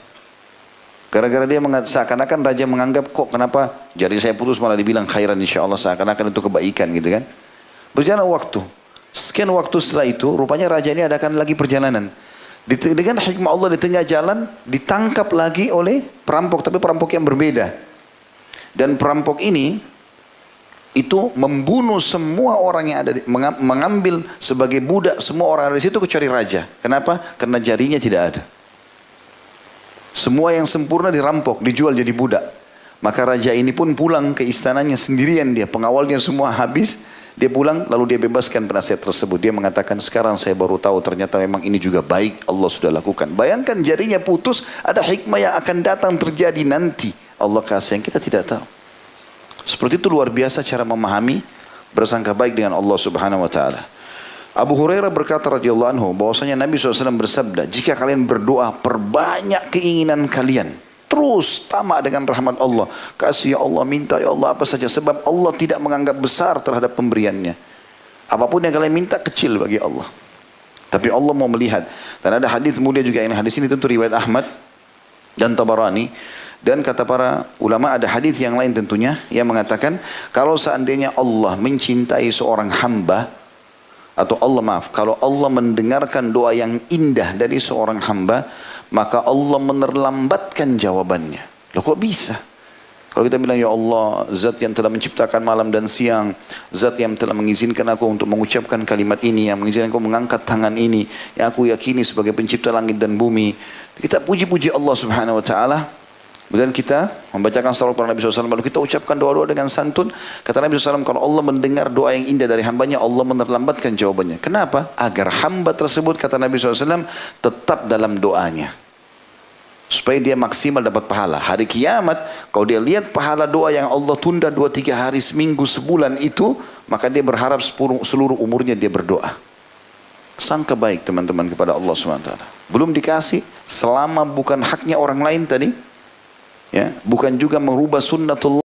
Gara-gara dia seakan-akan raja menganggap, kok kenapa jari saya putus malah dibilang khairan insyaallah, seakan-akan itu kebaikan gitu kan. Berjalan waktu. Sekian waktu setelah itu, rupanya raja ini adakan lagi perjalanan. Dengan hikmah Allah di tengah jalan ditangkap lagi oleh perampok, tapi perampok yang berbeda. Dan perampok ini itu membunuh semua orang yang ada, mengambil sebagai budak semua orang ada di situ kecuali raja. Kenapa? Karena jarinya tidak ada. Semua yang sempurna dirampok, dijual jadi budak. Maka raja ini pun pulang ke istananya sendirian dia, pengawalnya semua habis. Dia pulang lalu dia bebaskan penasihat tersebut. Dia mengatakan, sekarang saya baru tahu ternyata memang ini juga baik Allah sudah lakukan. Bayangkan jarinya putus, ada hikmah yang akan datang terjadi nanti. Allah kasih yang kita tidak tahu. Seperti itu luar biasa cara memahami bersangka baik dengan Allah Subhanahu wa taala. Abu Hurairah berkata radhiyallahu anhu bahwasanya Nabi SAW bersabda, jika kalian berdoa perbanyak keinginan kalian. Terus tamak dengan rahmat Allah. Kasih ya Allah, minta ya Allah apa saja. Sebab Allah tidak menganggap besar terhadap pemberiannya. Apapun yang kalian minta kecil bagi Allah. Tapi Allah mau melihat. Dan ada hadis mulia juga. Ini hadis ini tentu riwayat Ahmad dan Tabarani. Dan kata para ulama ada hadis yang lain tentunya. Yang mengatakan kalau seandainya Allah mencintai seorang hamba. Atau kalau Allah mendengarkan doa yang indah dari seorang hamba. Maka Allah menerlambatkan jawabannya. Loh kok bisa? Kalau kita bilang, ya Allah, zat yang telah menciptakan malam dan siang, zat yang telah mengizinkan aku untuk mengucapkan kalimat ini, yang mengizinkan aku mengangkat tangan ini, yang aku yakini sebagai pencipta langit dan bumi. Kita puji-puji Allah Subhanahu wa Ta'ala. Kemudian kita membacakan salawat kepada Nabi SAW, lalu kita ucapkan doa-doa dengan santun. Kata Nabi SAW, kalau Allah mendengar doa yang indah dari hambanya, Allah menerlambatkan jawabannya. Kenapa? Agar hamba tersebut, kata Nabi SAW, tetap dalam doanya. Supaya dia maksimal dapat pahala. Hari kiamat, kalau dia lihat pahala doa yang Allah tunda 2-3 hari, seminggu, sebulan itu, maka dia berharap seluruh umurnya dia berdoa. Sangka baik teman-teman kepada Allah SWT. Belum dikasih, selama bukan haknya orang lain tadi, ya, bukan juga merubah sunnatullah.